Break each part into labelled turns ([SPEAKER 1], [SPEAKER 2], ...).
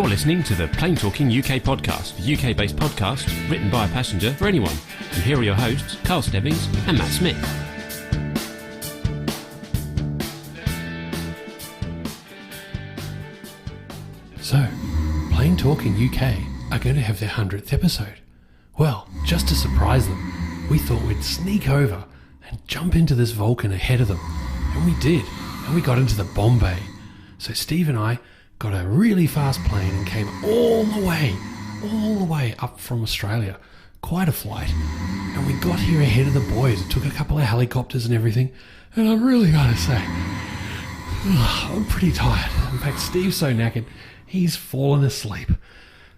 [SPEAKER 1] You're listening to the Plane Talking UK podcast, a UK-based podcast written by a passenger for anyone. And here are your hosts, Carl Stebbings and Matt Smith.
[SPEAKER 2] So, Plane Talking UK are going to have their 100th episode. Well, just to surprise them, we thought we'd sneak over and jump into this Vulcan ahead of them. And we did, and we got into the Bombay. So Steve and I got a really fast plane and came all the way up from Australia. Quite a flight. And we got here ahead of the boys. It took a couple of helicopters and everything. And I'm really got to say, I'm pretty tired. In fact, Steve's so knackered, he's fallen asleep.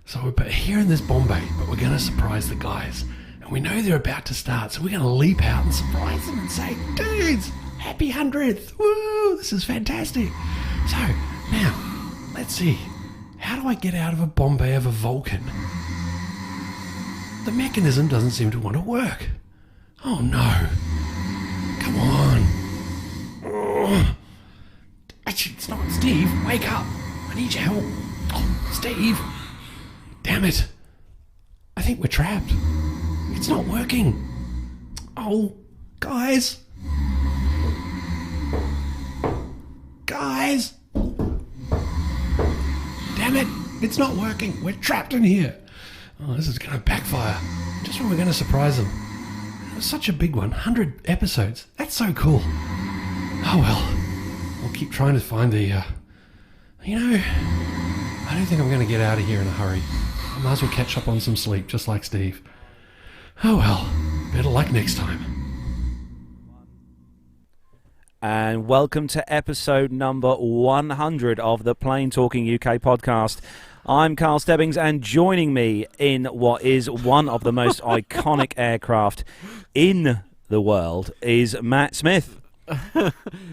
[SPEAKER 2] So we're here in this Bombay, but we're going to surprise the guys. And we know they're about to start, so we're going to leap out and surprise them and say, dudes, happy 100th. Woo, this is fantastic. So, now, let's see. How do I get out of a Bombay of a Vulcan? The mechanism doesn't seem to want to work. Oh no. Come on. Oh. Actually, it's not. Steve, wake up. I need your help. Oh, Steve. Damn it. I think we're trapped. It's not working. Oh, guys. Guys. Damn it. It's not working. We're trapped in here. Oh, this is going to backfire. Just when we're going to surprise them. It was such a big one. 100 episodes. That's so cool. Oh, well. I'll keep trying to find the... I don't think I'm going to get out of here in a hurry. I might as well catch up on some sleep, just like Steve. Oh, well. Better luck next time.
[SPEAKER 3] And welcome to episode number 100 of the Plane Talking UK podcast. I'm Carl Stebbings, and joining me in what is one of the most iconic aircraft in the world is Matt Smith.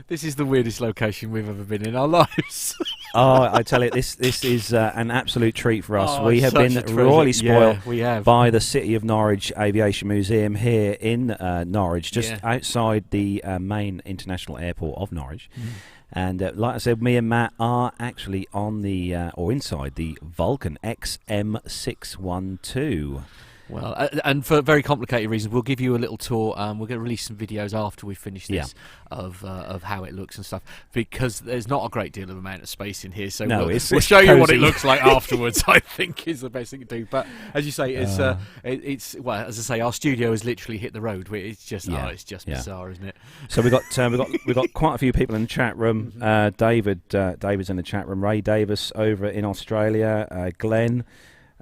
[SPEAKER 4] This is the weirdest location we've ever been in our lives.
[SPEAKER 3] Oh, I tell you, this is an absolute treat for us. We have been
[SPEAKER 4] treasure.
[SPEAKER 3] royally spoiled by the City of Norwich Aviation Museum here in Norwich, just outside the main international airport of Norwich. And like I said, me and Matt are actually on the, or inside the Vulcan XM612.
[SPEAKER 4] Well, and for very complicated reasons, we'll give you a little tour. We're going to release some videos after we finish this of how it looks and stuff, because there's not a great deal of amount of space in here. So we'll show you what it looks like afterwards. I think is the best thing to do. But as you say, it's well, as I say, our studio has literally hit the road. It's just bizarre, isn't it?
[SPEAKER 3] So we've got quite a few people in the chat room. David's in the chat room. Ray Davis over in Australia. Glenn.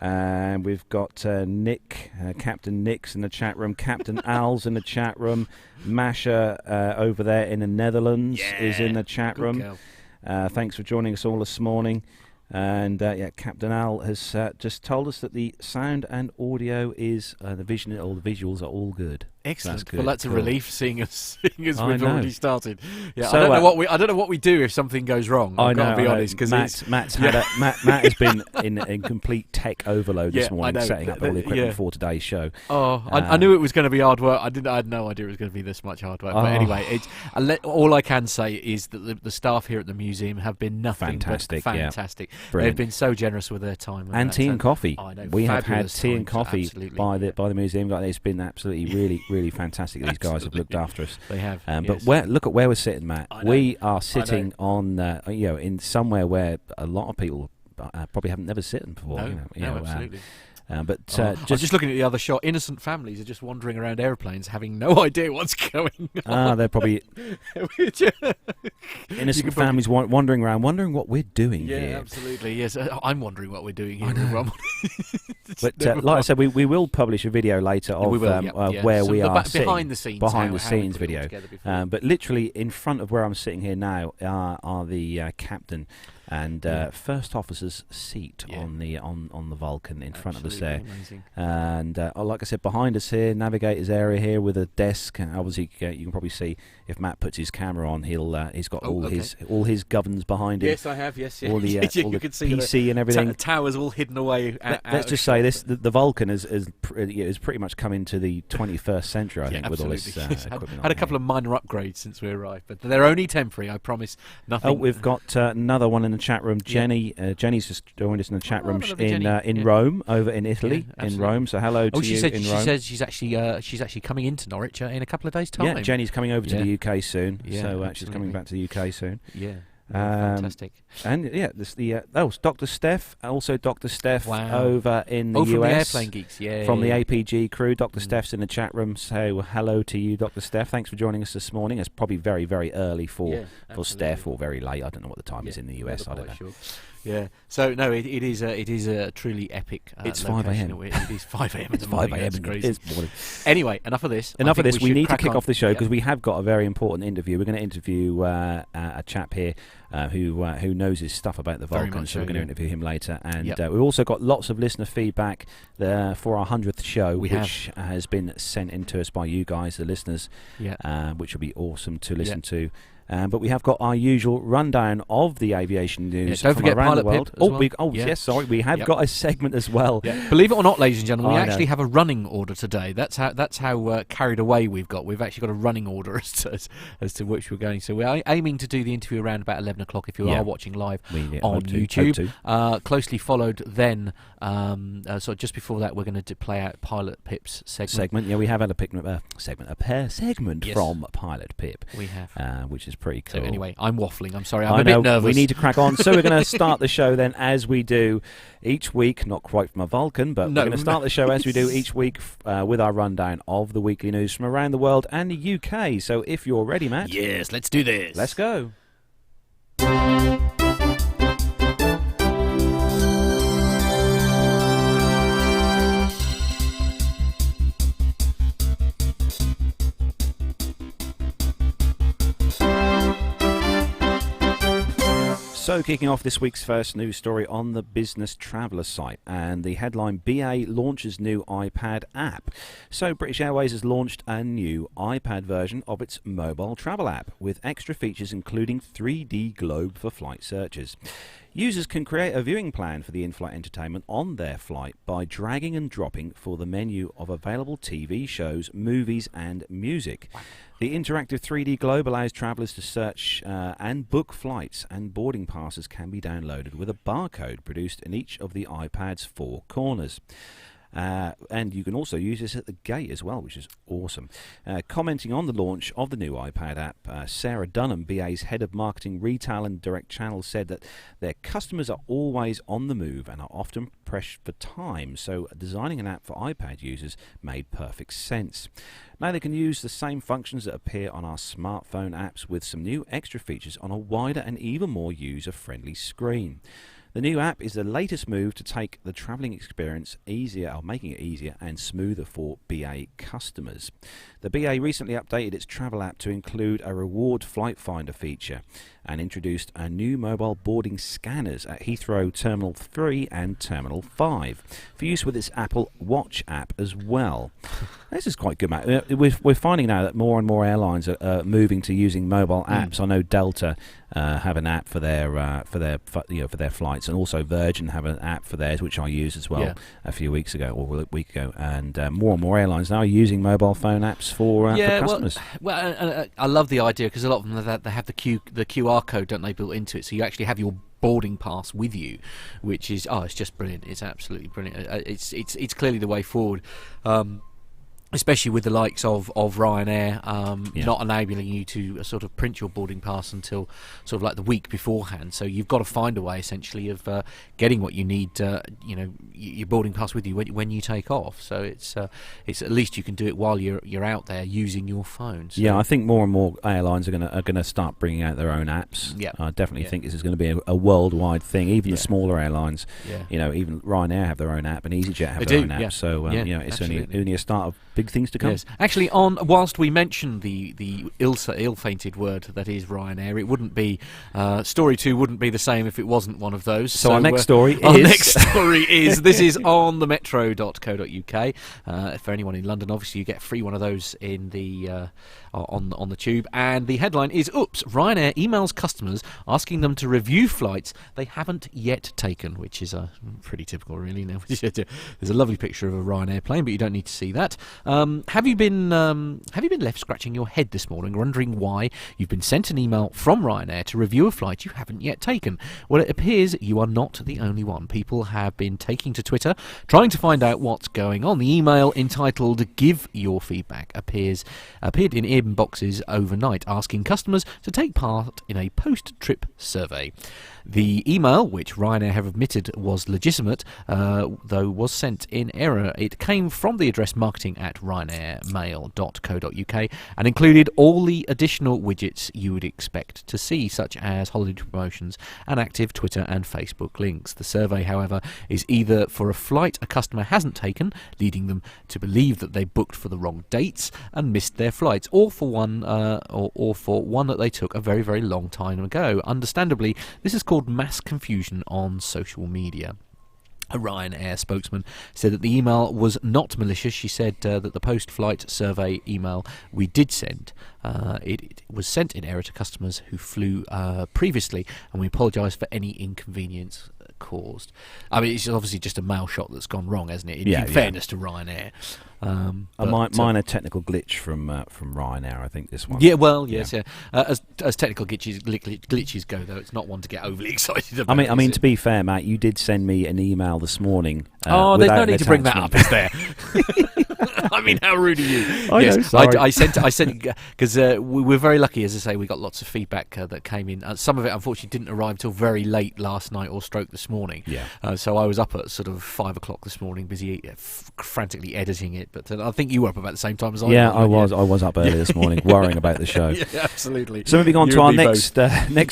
[SPEAKER 3] And we've got Nick, Captain Nick's in the chat room. Captain Al's in the chat room. Masha over there in the Netherlands is in the chat room. Thanks for joining us all this morning. And Captain Al has just told us that the sound and audio is the visuals are all good.
[SPEAKER 4] Excellent.
[SPEAKER 3] That's good.
[SPEAKER 4] Well, that's a relief, seeing as we've already started. Yeah,
[SPEAKER 3] so,
[SPEAKER 4] I don't know what we do if something goes wrong. I've got to be honest, because
[SPEAKER 3] Matt has been in complete tech overload this morning, setting up all the equipment for today's show.
[SPEAKER 4] Oh, I knew it was going to be hard work. I had no idea it was going to be this much hard work. But anyway, all I can say is that the staff here at the museum have been nothing but fantastic. They've been so generous with their time
[SPEAKER 3] and tea and coffee.
[SPEAKER 4] I know,
[SPEAKER 3] we have had tea and coffee by the museum. It's been absolutely really fantastic. These guys have looked after us.
[SPEAKER 4] They have.
[SPEAKER 3] But look at where we're sitting, Matt. We are sitting on in somewhere where a lot of people probably haven't never sitten before.
[SPEAKER 4] Absolutely.
[SPEAKER 3] I'm
[SPEAKER 4] just looking at the other shot. Innocent families are just wandering around airplanes, having no idea what's going on.
[SPEAKER 3] They're probably innocent families wandering around, wondering what we're doing here.
[SPEAKER 4] Yeah, absolutely. Yes, I'm wondering what we're doing here.
[SPEAKER 3] But like I said, we will publish a video later of where we are sitting,
[SPEAKER 4] behind the scenes
[SPEAKER 3] video. But literally in front of where I'm sitting here now are the captain and first officer's seat on the Vulcan in front of us there.
[SPEAKER 4] Amazing.
[SPEAKER 3] And like I said, behind us here, navigator's area here with a desk. Obviously, you can probably see if Matt puts his camera on, he's got all his governors behind him.
[SPEAKER 4] Yes, I have. Yes,
[SPEAKER 3] all the PC and everything.
[SPEAKER 4] Towers all hidden away.
[SPEAKER 3] Let's just say this: the Vulcan has pretty much come into the 21st century. I think with all this equipment.
[SPEAKER 4] Had a couple of minor upgrades since we arrived, but they're only temporary. I promise. Nothing.
[SPEAKER 3] Oh, we've got another one in the the chat room. Jenny, Jenny's just joined us in the chat room in
[SPEAKER 4] Yeah.
[SPEAKER 3] Rome, over in Italy, in Rome. So hello to you in Rome.
[SPEAKER 4] She says she's actually coming into Norwich in a couple of days' time.
[SPEAKER 3] Yeah, Jenny's coming over to the UK soon. Yeah, so she's coming back to the UK soon.
[SPEAKER 4] Yeah. Fantastic.
[SPEAKER 3] And this Dr. Steph, also Dr. Steph over in the US.
[SPEAKER 4] From the Airplane Geeks,
[SPEAKER 3] from the APG crew. Dr. Steph's in the chat room. So hello to you, Dr. Steph. Thanks for joining us this morning. It's probably very, very early for Steph, or very late. I don't know what the time is in the US. I don't know.
[SPEAKER 4] Sure. Yeah. So no, it is a truly epic.
[SPEAKER 3] It's 5 a.m.
[SPEAKER 4] It is 5 a.m.
[SPEAKER 3] It's 5 a.m.
[SPEAKER 4] It's morning. Anyway, enough of this.
[SPEAKER 3] We need to kick off the show because we have got a very important interview. We're going to interview a chap here who knows his stuff about the Vulcan. So we're going to interview him later. And we've also got lots of listener feedback for our 100th show, which has been sent in to us by you guys, the listeners, which will be awesome to listen to. But we have got our usual rundown of the aviation news
[SPEAKER 4] don't
[SPEAKER 3] from
[SPEAKER 4] forget
[SPEAKER 3] around the
[SPEAKER 4] Pilot
[SPEAKER 3] world.
[SPEAKER 4] Pip as well.
[SPEAKER 3] Yes, sorry, we have got a segment as well.
[SPEAKER 4] Yeah. Believe it or not, ladies and gentlemen, we actually have a running order today. That's how carried away we've got. We've actually got a running order as to which we're going. So we're aiming to do the interview around about 11 o'clock if you are watching live on YouTube. Closely followed then, so just before that, we're going to play out Pilot Pip's segment.
[SPEAKER 3] Yeah, we have had a segment from Pilot Pip.
[SPEAKER 4] We have.
[SPEAKER 3] Which is pretty cool.
[SPEAKER 4] So anyway, I'm waffling. I'm sorry. I'm a bit nervous.
[SPEAKER 3] We need to crack on. So we're going to start the show then as we do each week. Not quite from a Vulcan, but we're going to start the show as we do each week with our rundown of the weekly news from around the world and the UK. So if you're ready, Matt.
[SPEAKER 4] Yes, let's do this.
[SPEAKER 3] Let's go. So, kicking off this week's first news story on the Business Traveller site, and the headline, BA launches new iPad app. So, British Airways has launched a new iPad version of its mobile travel app, with extra features including 3D globe for flight searches. Users can create a viewing plan for the in-flight entertainment on their flight by dragging and dropping for the menu of available TV shows, movies and music. The interactive 3D globe allows travellers to search and book flights, and boarding passes can be downloaded with a barcode produced in each of the iPad's 4 corners. And you can also use this at the gate as well, which is awesome. Commenting on the launch of the new iPad app, Sarah Dunham, BA's head of marketing, retail and direct channels, said that their customers are always on the move and are often pressed for time, so designing an app for iPad users made perfect sense. Now they can use the same functions that appear on our smartphone apps with some new extra features on a wider and even more user-friendly screen. The new app is the latest move to take the travelling experience easier, or making it easier and smoother for BA customers. The BA recently updated its travel app to include a reward flight finder feature and introduced a new mobile boarding scanners at Heathrow Terminal 3 and Terminal 5 for use with its Apple Watch app as well. This is quite good, Matt. We're finding now that more and more airlines are moving to using mobile apps. I know Delta have an app for their flights, and also Virgin have an app for theirs, which I used as well a few weeks ago or a week ago. And more and more airlines now are using mobile phone apps for customers.
[SPEAKER 4] I love the idea because a lot of them they have the QR code, don't they, built into it, so you actually have your boarding pass with you, which is it's just brilliant. It's absolutely brilliant. It's clearly the way forward. Especially with the likes of Ryanair not enabling you to sort of print your boarding pass until sort of like the week beforehand. So you've got to find a way essentially of getting what you need, your boarding pass with you when you take off. So it's at least you can do it while you're out there using your phone. So
[SPEAKER 3] I think more and more airlines are gonna start bringing out their own apps. I definitely think this is going to be a worldwide thing. Even the smaller airlines, even Ryanair have their own app and EasyJet have their own app. So it's only a start of big things to come.
[SPEAKER 4] Yes. Actually, whilst we mentioned the ill-fated word that is Ryanair, it wouldn't be story 2 wouldn't be the same if it wasn't one of those.
[SPEAKER 3] So our next story
[SPEAKER 4] is this is on the metro.co.uk. For anyone in London, obviously you get a free one of those in the on the tube. And the headline is, "Oops, Ryanair emails customers asking them to review flights they haven't yet taken," which is pretty typical, really. Now, there's a lovely picture of a Ryanair plane, but you don't need to see that. Have you been left scratching your head this morning, wondering why you've been sent an email from Ryanair to review a flight you haven't yet taken? Well, it appears you are not the only one. People have been taking to Twitter, trying to find out what's going on. The email entitled "Give Your Feedback" appeared in inboxes overnight, asking customers to take part in a post-trip survey. The email, which Ryanair have admitted was legitimate, though was sent in error. It came from the address marketing@ryanairmail.co.uk and included all the additional widgets you would expect to see, such as holiday promotions and active Twitter and Facebook links. The survey, however, is either for a flight a customer hasn't taken, leading them to believe that they booked for the wrong dates and missed their flights, or for one that they took a very, very long time ago. Understandably, this is called mass confusion on social media. A Ryanair spokesman said that the email was not malicious. She said that the post-flight survey email we did send, it was sent in error to customers who flew previously, and we apologise for any inconvenience caused. I mean, it's obviously just a mail shot that's gone wrong, hasn't it? In fairness to Ryanair.
[SPEAKER 3] A minor technical glitch from Ryanair, I think, this one.
[SPEAKER 4] Yeah, well, yes, yeah. As technical glitches go, though, it's not one to get overly excited about.
[SPEAKER 3] I mean, to be fair, Matt, you did send me an email this morning.
[SPEAKER 4] There's no need to bring that up, is there? I mean, how rude are you? I sent because we're very lucky, as I say. We got lots of feedback that came in. Some of it, unfortunately, didn't arrive till very late last night or stroke this morning.
[SPEAKER 3] Yeah.
[SPEAKER 4] So I was up at sort of 5 o'clock this morning, busy frantically editing it. But I think you were up about the same time as I was.
[SPEAKER 3] Yeah, I was up early this morning, worrying about the show.
[SPEAKER 4] Yeah, absolutely.
[SPEAKER 3] So moving on to our next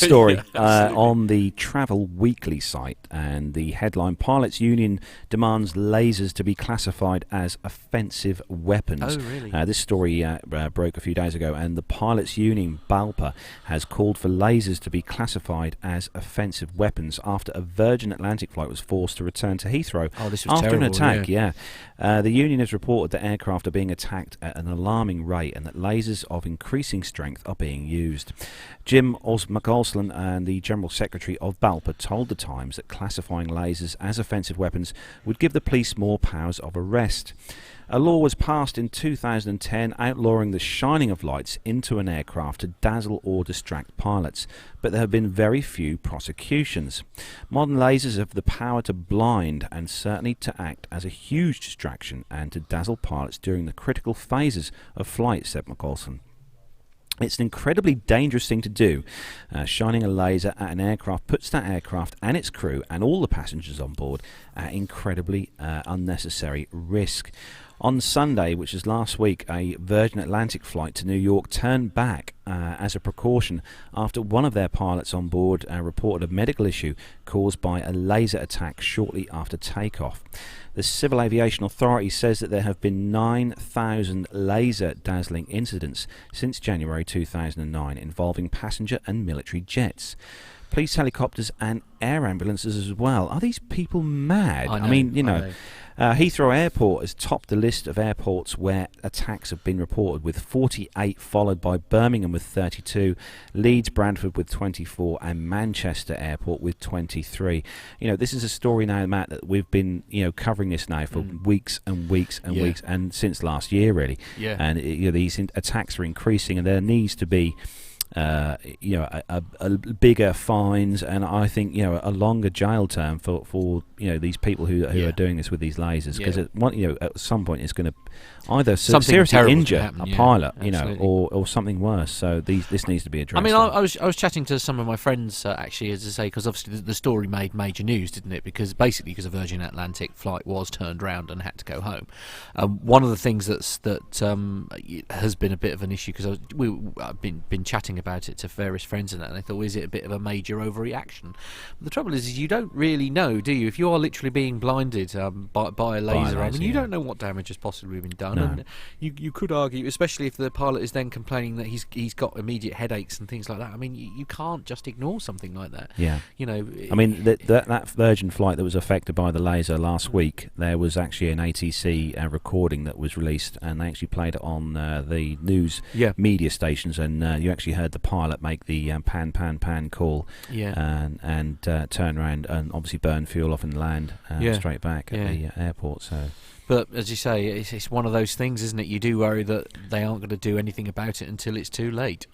[SPEAKER 3] story on the Travel Weekly site, and the headline: Pilots Union demands lasers to be classified as offensive weapons.
[SPEAKER 4] Oh, really?
[SPEAKER 3] This story broke a few days ago, and the Pilots Union, BALPA, has called for lasers to be classified as offensive weapons after a Virgin Atlantic flight was forced to return to Heathrow after an attack. Yeah. The union has reported that aircraft are being attacked at an alarming rate and that lasers of increasing strength are being used. Jim McAulslin, and the General Secretary of BALPA, told The Times that classifying lasers as offensive weapons would give the police more powers of arrest. A law was passed in 2010 outlawing the shining of lights into an aircraft to dazzle or distract pilots, but there have been very few prosecutions. Modern lasers have the power to blind and certainly to act as a huge distraction and to dazzle pilots during the critical phases of flight, said McAulslin. It's an incredibly dangerous thing to do. Shining a laser at an aircraft puts that aircraft and its crew and all the passengers on board at incredibly unnecessary risk. On Sunday, which was last week, a Virgin Atlantic flight to New York turned back as a precaution after one of their pilots on board reported a medical issue caused by a laser attack shortly after takeoff. The Civil Aviation Authority says that there have been 9,000 laser dazzling incidents since January 2009 involving passenger and military jets. Police helicopters and air ambulances as well. Are these people mad? I mean, Heathrow Airport has topped the list of airports where attacks have been reported, with 48, followed by Birmingham with 32, Leeds, Bradford with 24, and Manchester Airport with 23. This is a story now, Matt, that we've been covering this now for weeks and weeks and weeks, and since last year, really. Yeah. And these attacks are increasing, and there needs to be bigger fines, and I think a longer jail term for these people who are doing this with these lasers, because at some point it's going to either seriously injure a pilot, or something worse. So this needs to be addressed.
[SPEAKER 4] I mean, I was chatting to some of my friends actually, as I say, because obviously the story made major news, didn't it? Because a Virgin Atlantic flight was turned round and had to go home. One of the things that has been a bit of an issue, because I've been chatting chatting about it to various friends and that, and they thought, is it a bit of a major overreaction? But the trouble is you don't really know, do you? If you are literally being blinded by a laser, you don't know what damage has possibly been done.
[SPEAKER 3] No.
[SPEAKER 4] And you could argue, especially if the pilot is then complaining that he's got immediate headaches and things like that. I mean, you can't just ignore something like that.
[SPEAKER 3] Yeah.
[SPEAKER 4] I
[SPEAKER 3] mean, that Virgin flight that was affected by the laser last week, there was actually an ATC recording that was released, and they actually played it on the news media stations, and you actually heard the pilot make the pan call, and turn around and obviously burn fuel off and land straight back at the airport. So.
[SPEAKER 4] But as you say, it's one of those things, isn't it? You do worry that they aren't going to do anything about it until it's too late.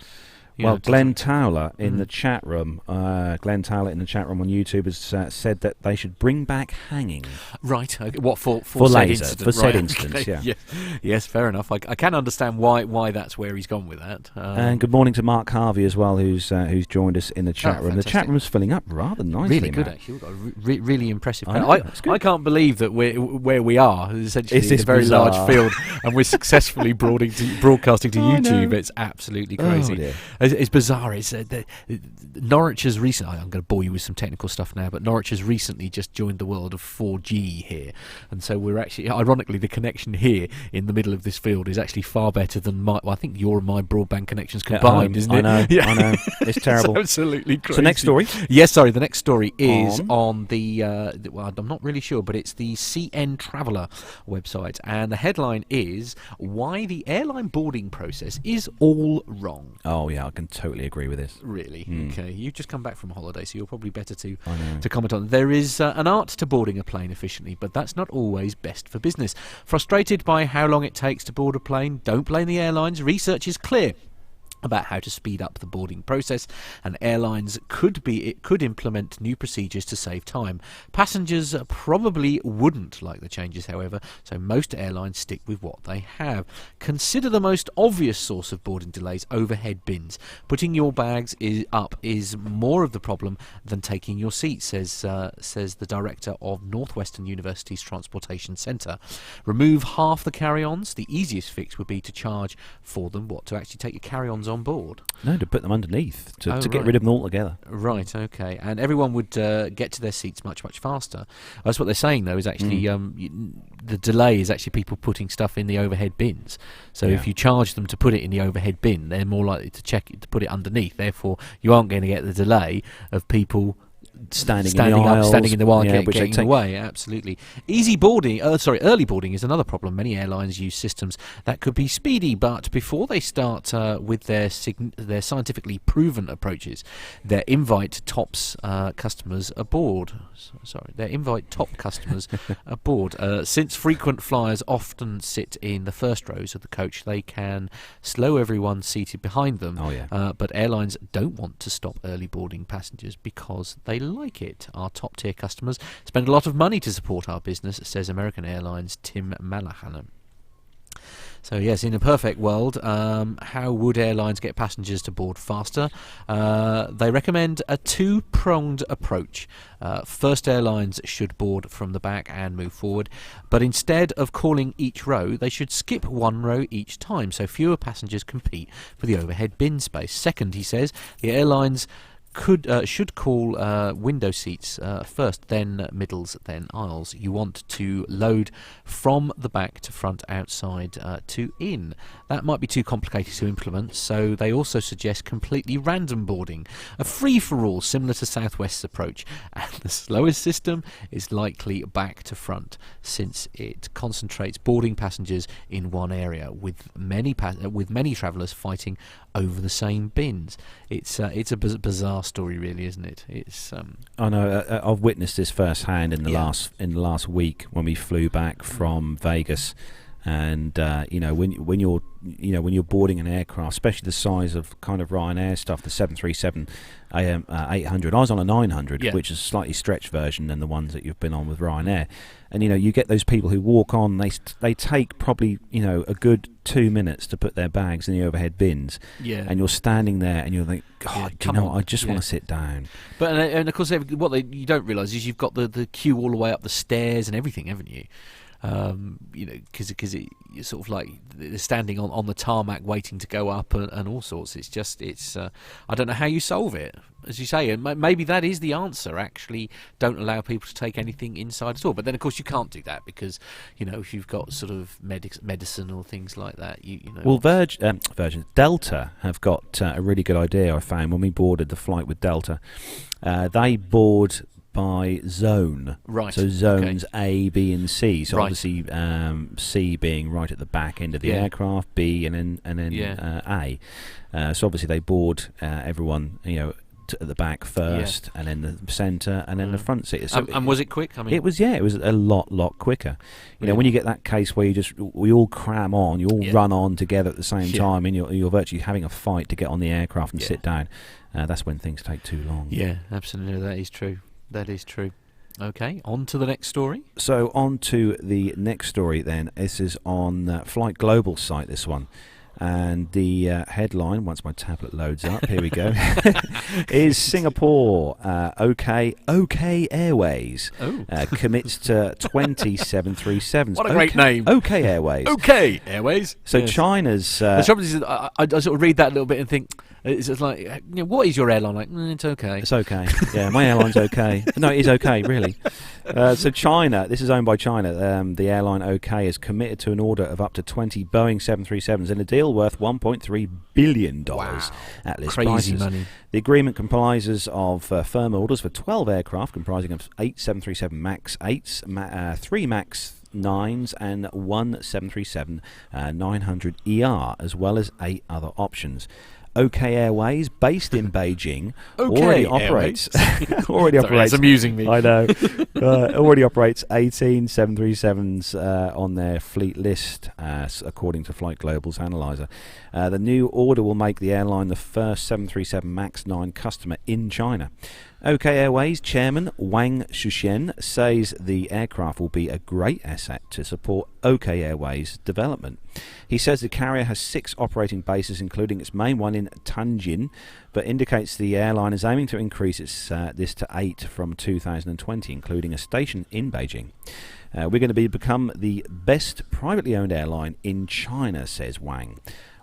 [SPEAKER 3] Well, Glenn Towler in the chat room, on YouTube has said that they should bring back hanging.
[SPEAKER 4] Right. What for
[SPEAKER 3] said
[SPEAKER 4] laser,
[SPEAKER 3] incident? For said instance, yeah.
[SPEAKER 4] Yes, fair enough. I can understand why that's where he's gone with that.
[SPEAKER 3] And good morning to Mark Harvey as well, who's joined us in the chat room.
[SPEAKER 4] Fantastic.
[SPEAKER 3] The chat room's filling up rather nicely.
[SPEAKER 4] Really good, actually. We've got a really impressive.
[SPEAKER 3] I
[SPEAKER 4] can't believe that where we are essentially
[SPEAKER 3] it's
[SPEAKER 4] in a very
[SPEAKER 3] bizarre.
[SPEAKER 4] large field, and we're successfully broadcasting to YouTube. It's absolutely crazy.
[SPEAKER 3] Dear.
[SPEAKER 4] It's bizarre. Norwich has recently, I'm going to bore you with some technical stuff now, but Norwich has recently just joined the world of 4G here, and so we're actually, ironically, the connection here in the middle of this field is actually far better than I think your and my broadband connections combined, isn't it?
[SPEAKER 3] I know. It's terrible.
[SPEAKER 4] It's absolutely crazy.
[SPEAKER 3] So next story?
[SPEAKER 4] Yes, sorry, the next story is on the, well, I'm not really sure, but it's the CN Traveller website, and the headline is, Why the Airline Boarding Process is All Wrong.
[SPEAKER 3] Oh yeah, I can totally agree with this.
[SPEAKER 4] Really? Okay. You've just come back from holiday, so you're probably better to comment on. There is an art to boarding a plane efficiently, but that's not always best for business. Frustrated by how long it takes to board a plane? Don't blame the airlines. Research is clear about how to speed up the boarding process, and airlines could implement new procedures to save time. Passengers probably wouldn't like the changes, however, so most airlines stick with what they have. Consider the most obvious source of boarding delays: overhead bins. Putting your bags up is more of the problem than taking your seat, says the director of Northwestern University's Transportation Centre. Remove half the carry-ons. The easiest fix would be to charge for them. To actually take your carry-ons on board?
[SPEAKER 3] No, to put them underneath, to get rid of them altogether.
[SPEAKER 4] Right, okay. And everyone would get to their seats much, much faster. That's what they're saying, though, is actually the delay is actually people putting stuff in the overhead bins. So if you charge them to put it in the overhead bin, they're more likely to put it underneath. Therefore, you aren't going to get the delay of people standing in the wire, getting away. Absolutely. Early boarding is another problem. Many airlines use systems that could be speedy, but before they start with their scientifically proven approaches, they invite top customers aboard. Since frequent flyers often sit in the first rows of the coach, they can slow everyone seated behind them. But airlines don't want to stop early boarding passengers because they like it. Our top tier customers spend a lot of money to support our business, says American Airlines' Tim Malahan. So yes, in a perfect world, how would airlines get passengers to board faster? They recommend a two-pronged approach. First, airlines should board from the back and move forward, but instead of calling each row, they should skip one row each time, so fewer passengers compete for the overhead bin space. Second, he says, the airlines should call window seats first, then middles, then aisles. You want to load from the back to front, outside to in. That might be too complicated to implement, so they also suggest completely random boarding, a free-for-all similar to Southwest's approach. And the slowest system is likely back to front, since it concentrates boarding passengers in one area, with many travellers fighting over the same bins. It's a bizarre story, really, isn't it? It's
[SPEAKER 3] I know. I've witnessed this firsthand in the last week when we flew back from Vegas, and when you're boarding an aircraft, especially the size of kind of Ryanair stuff, the 737 800. I was on a 900, which is a slightly stretched version than the ones that you've been on with Ryanair. And you get those people who walk on. They take probably a good 2 minutes to put their bags in the overhead bins. Yeah. And you're standing there and you're like, God, I just want to sit down.
[SPEAKER 4] But and of course, you don't realise is you've got the queue all the way up the stairs and everything, haven't you? because you're sort of like they're standing on the tarmac waiting to go up and all sorts. It's I don't know how you solve it, as you say, and maybe that is the answer. Actually, don't allow people to take anything inside at all. But then, of course, you can't do that because if you've got sort of medicine or things like that, you know.
[SPEAKER 3] Well, Virgin Delta have got a really good idea. I found when we boarded the flight with Delta, they board by zone,
[SPEAKER 4] right?
[SPEAKER 3] So zones A, B, and C. So
[SPEAKER 4] right.
[SPEAKER 3] obviously, C being right at the back end of the aircraft, B, and then A. So obviously they board everyone, at the back first, and then the centre, and then the front seat. So
[SPEAKER 4] and was it quick? I mean,
[SPEAKER 3] it was a lot quicker. When you get that case where we all cram on, you all run on together at the same time, and you're virtually having a fight to get on the aircraft and sit down. That's when things take too long.
[SPEAKER 4] Yeah, absolutely. That is true. That is true. Okay, on to the next story.
[SPEAKER 3] So on to the next story then. This is on Flight Global site, this one. And the headline, once my tablet loads up, here we go, is Singapore, OK Airways commits to 20 737s.
[SPEAKER 4] What a great name.
[SPEAKER 3] OK Airways.
[SPEAKER 4] OK Airways.
[SPEAKER 3] So China's...
[SPEAKER 4] the trouble is, I sort of read that a little bit and think, it's like, what is your airline like? It's okay.
[SPEAKER 3] It's okay. Yeah, my airline's okay. No, it is okay, really. So China, this is owned by China. The airline OK is committed to an order of up to 20 Boeing 737s in a deal worth $1.3 billion at list
[SPEAKER 4] Crazy
[SPEAKER 3] prices.
[SPEAKER 4] money.
[SPEAKER 3] The agreement comprises of firm orders for 12 aircraft, comprising of 8 737 MAX 8s, 3 MAX 9s, and 1 737-900ER, as well as 8 other options. OK Airways, based in Beijing, already operates.
[SPEAKER 4] It's amusing me.
[SPEAKER 3] I know. Already operates 18 737s on their fleet list, according to Flight Global's analyzer. The new order will make the airline the first 737 MAX 9 customer in China. OK Airways chairman Wang Shushen says the aircraft will be a great asset to support OK Airways development. He says the carrier has 6 operating bases, including its main one in Tianjin, but indicates the airline is aiming to increase this to 8 from 2020, including a station in Beijing. We're going to become the best privately owned airline in China, says Wang.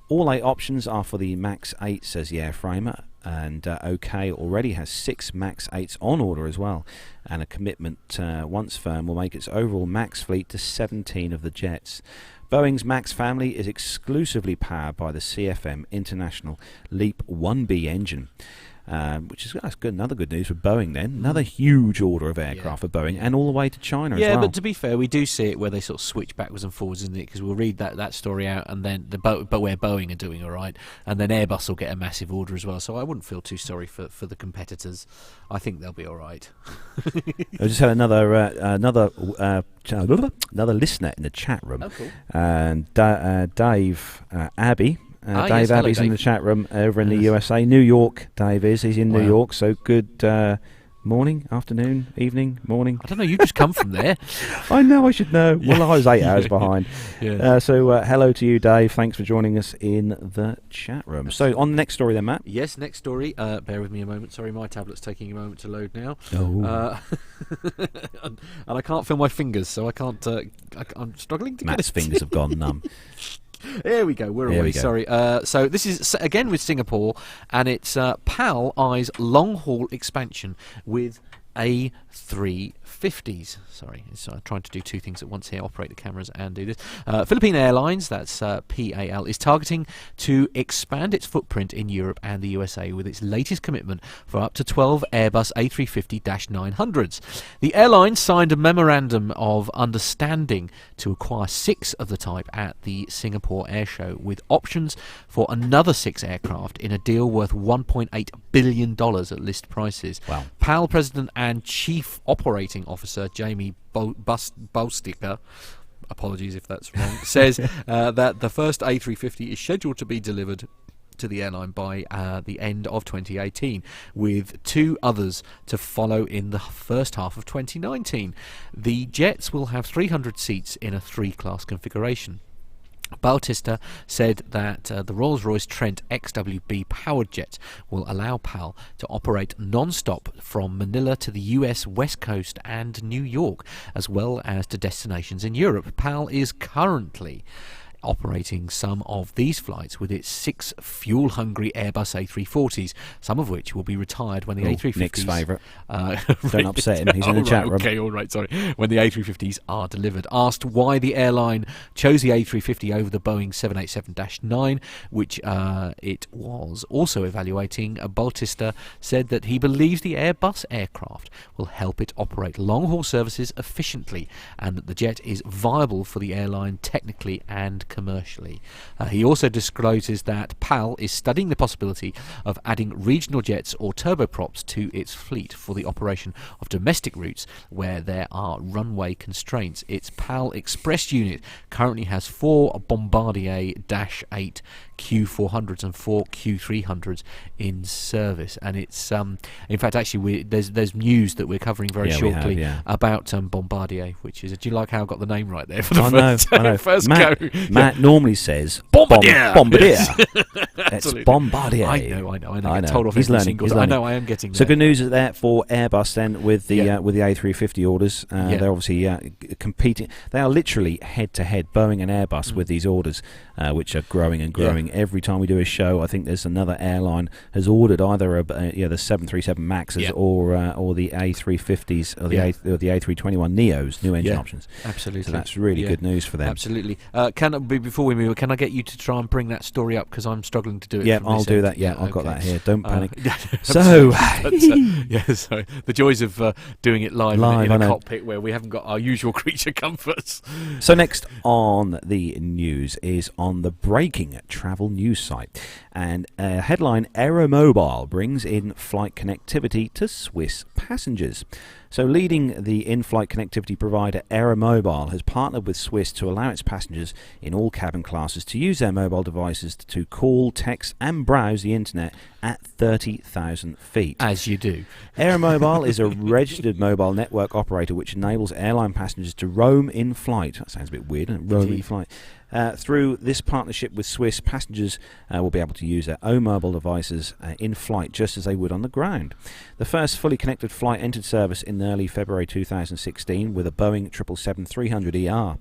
[SPEAKER 3] All 8 options are for the MAX 8, says the airframer, and OK already has 6 MAX 8s on order as well, and a commitment, once firm, will make its overall MAX fleet to 17 of the jets. Boeing's MAX family is exclusively powered by the CFM International LEAP 1B engine. Which is good. Another good news for Boeing then. Another huge order of aircraft for Boeing, and all the way to China as well.
[SPEAKER 4] Yeah, but to be fair, we do see it where they sort of switch backwards and forwards, isn't it? Because we'll read that story out, and then but where Boeing are doing all right, and then Airbus will get a massive order as well. So I wouldn't feel too sorry for the competitors. I think they'll be all right.
[SPEAKER 3] I just had another listener in the chat room,
[SPEAKER 4] cool.
[SPEAKER 3] And Dave Abbey. Dave Abbey's in the chat room over in the USA. New York, Dave is. He's in New York, so good morning, afternoon, evening, morning.
[SPEAKER 4] I don't know, you just come from there.
[SPEAKER 3] I know, I should know. Well, I was 8 hours behind. So hello to you, Dave. Thanks for joining us in the chat room. So on the next story then, Matt.
[SPEAKER 4] Yes, next story. Bear with me a moment. Sorry, my tablet's taking a moment to load now. And I can't feel my fingers, so I can't... I'm struggling to
[SPEAKER 3] Matt's
[SPEAKER 4] get it.
[SPEAKER 3] fingers have gone numb.
[SPEAKER 4] Here we go, we're away, sorry. So this is, again, with Singapore, and it's PAL eyes long-haul expansion with A350s. Sorry, I'm trying to do 2 things at once here, operate the cameras and do this. Philippine Airlines, that's PAL, is targeting to expand its footprint in Europe and the USA with its latest commitment for up to 12 Airbus A350-900s. The airline signed a memorandum of understanding to acquire 6 of the type at the Singapore Air Show, with options for another 6 aircraft in a deal worth $1.8 billion at list prices.
[SPEAKER 3] Wow.
[SPEAKER 4] PAL President and Chief Operating Officer Jamie Bolsticker, apologies if that's wrong, says that the first A350 is scheduled to be delivered to the airline by the end of 2018, with 2 others to follow in the first half of 2019. The jets will have 300 seats in a 3-class configuration. Bautista said that the Rolls-Royce Trent XWB powered jet will allow PAL to operate non-stop from Manila to the US West Coast and New York, as well as to destinations in Europe. PAL is currently operating some of these flights with its 6 fuel-hungry Airbus A340s, some of which will be retired when the A350s...
[SPEAKER 3] Nick's favourite. Don't upset him, he's in the chat room.
[SPEAKER 4] Okay, all right, sorry. When the A350s are delivered. Asked why the airline chose the A350 over the Boeing 787-9, which it was also evaluating, Bautista said that he believes the Airbus aircraft will help it operate long-haul services efficiently, and that the jet is viable for the airline technically and commercially. He also discloses that PAL is studying the possibility of adding regional jets or turboprops to its fleet for the operation of domestic routes where there are runway constraints. Its PAL Express unit currently has 4 Bombardier -8 Q400s and 4 Q300s in service, and it's in fact actually there's news that we're covering very shortly about Bombardier, which is, do you like how I got the name right there for the first go?
[SPEAKER 3] Matt normally says
[SPEAKER 4] Bombardier.
[SPEAKER 3] Bombardier. It's Bombardier.
[SPEAKER 4] I know. Told off
[SPEAKER 3] he's learning.
[SPEAKER 4] I know. I am getting there.
[SPEAKER 3] So good news there for Airbus then with the A350 orders. They're obviously competing. They are literally head to head, Boeing and Airbus, with these orders, which are growing and growing. Every time we do a show, I think there's another airline has ordered either the 737 Maxes or the A350s or the A321 Neos, new engine options.
[SPEAKER 4] Absolutely.
[SPEAKER 3] So that's really good news for them.
[SPEAKER 4] Absolutely. Before we move, can I get you to try and bring that story up, because I'm struggling to do it?
[SPEAKER 3] Yeah, I'll do that. Yeah, I've got that here. Don't panic.
[SPEAKER 4] So, the joys of doing it live in a cockpit where we haven't got our usual creature comforts.
[SPEAKER 3] So next on the news is on the breaking travel news site, and headline: Aeromobile brings in flight connectivity to Swiss passengers. So leading the in-flight connectivity provider Aeromobile has partnered with Swiss to allow its passengers in all cabin classes to use their mobile devices to call, text and browse the internet at 30,000 feet.
[SPEAKER 4] As you do.
[SPEAKER 3] Aeromobile is a registered mobile network operator which enables airline passengers to roam in flight. That sounds a bit weird, doesn't it? Roam in flight. Through this partnership with Swiss, passengers will be able to use their own mobile devices in flight just as they would on the ground. The first fully connected flight entered service in early February 2016 with a Boeing 777-300ER.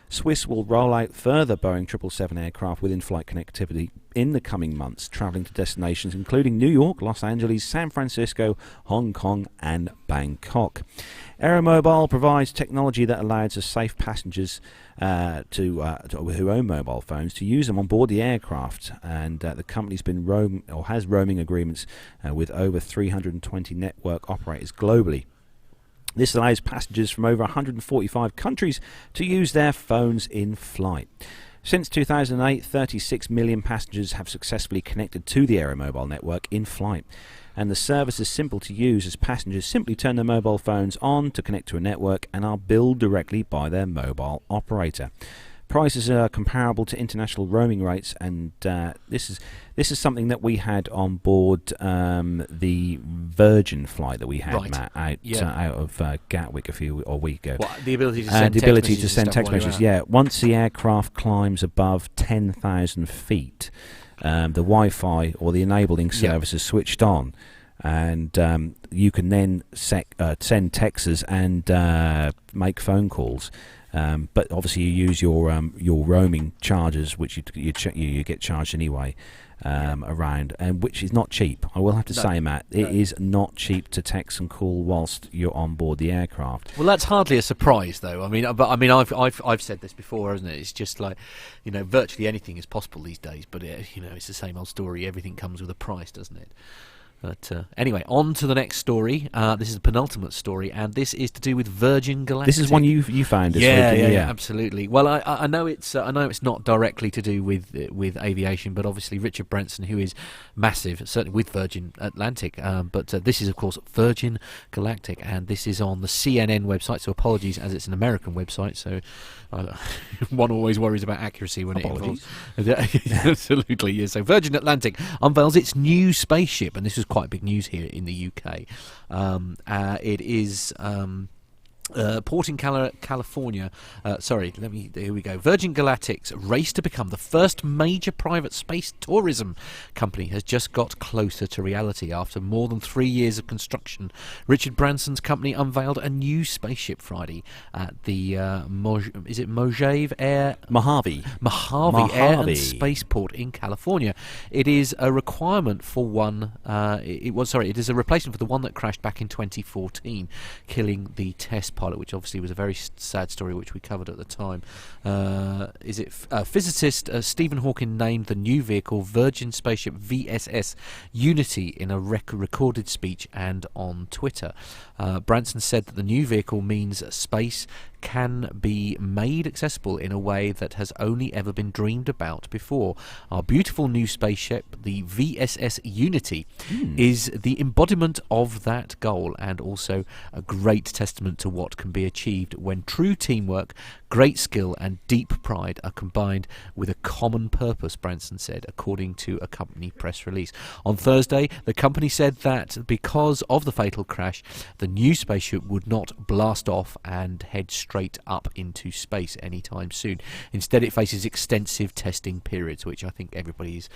[SPEAKER 3] Swiss will roll out further Boeing 777 aircraft with in-flight connectivity in the coming months, travelling to destinations including New York, Los Angeles, San Francisco, Hong Kong and Bangkok. Aeromobile provides technology that allows the safe passengers who own mobile phones to use them on board the aircraft, and the company's been has roaming agreements with over 320 network operators globally. This allows passengers from over 145 countries to use their phones in flight. Since 2008, 36 million passengers have successfully connected to the Aeromobile network in flight, and the service is simple to use as passengers simply turn their mobile phones on to connect to a network and are billed directly by their mobile operator. Prices are comparable to international roaming rates, and this is something that we had on board the Virgin flight that we had, Matt, out of Gatwick a week ago.
[SPEAKER 4] What, the ability to send text messages?
[SPEAKER 3] Yeah. Once the aircraft climbs above 10,000 feet, the Wi-Fi or the enabling service is switched on, and you can then send texts and make phone calls. But obviously you use your roaming charges, which you get charged anyway around, and which is not cheap. I will have to say, Matt, it is not cheap to text and call whilst you're on board the aircraft.
[SPEAKER 4] Well, that's hardly a surprise, though. I've said this before, hasn't it? It's just like, virtually anything is possible these days. But it's the same old story. Everything comes with a price, doesn't it? But anyway, on to the next story. This is the penultimate story, and this is to do with Virgin Galactic.
[SPEAKER 3] This is one you found this week.
[SPEAKER 4] Yeah, absolutely. Well, I know it's not directly to do with aviation, but obviously Richard Branson, who is massive, certainly with Virgin Atlantic. But this is, of course, Virgin Galactic, and this is on the CNN website. So apologies, as it's an American website. So one always worries about accuracy when it involves. Absolutely, yeah. So Virgin Atlantic unveils its new spaceship, and this was quite big news here in the UK. It is Port in California. Here we go. Virgin Galactic's race to become the first major private space tourism company has just got closer to reality. After more than 3 years of construction, Richard Branson's company unveiled a new spaceship Friday at the Mojave Air
[SPEAKER 3] Mojave
[SPEAKER 4] Air and Spaceport in California. It is a requirement for one. It is a replacement for the one that crashed back in 2014, killing the test pilot, which obviously was a very sad story, which we covered at the time. Physicist Stephen Hawking named the new vehicle Virgin Spaceship VSS Unity in a recorded speech and on Twitter. Branson said that the new vehicle means space can be made accessible in a way that has only ever been dreamed about before. Our beautiful new spaceship, the VSS Unity, is the embodiment of that goal, and also a great testament to what can be achieved when true teamwork, great skill and deep pride are combined with a common purpose, Branson said, according to a company press release. On Thursday, the company said that because of the fatal crash, the new spaceship would not blast off and head straight up into space anytime soon. Instead, it faces extensive testing periods, which I think everybody is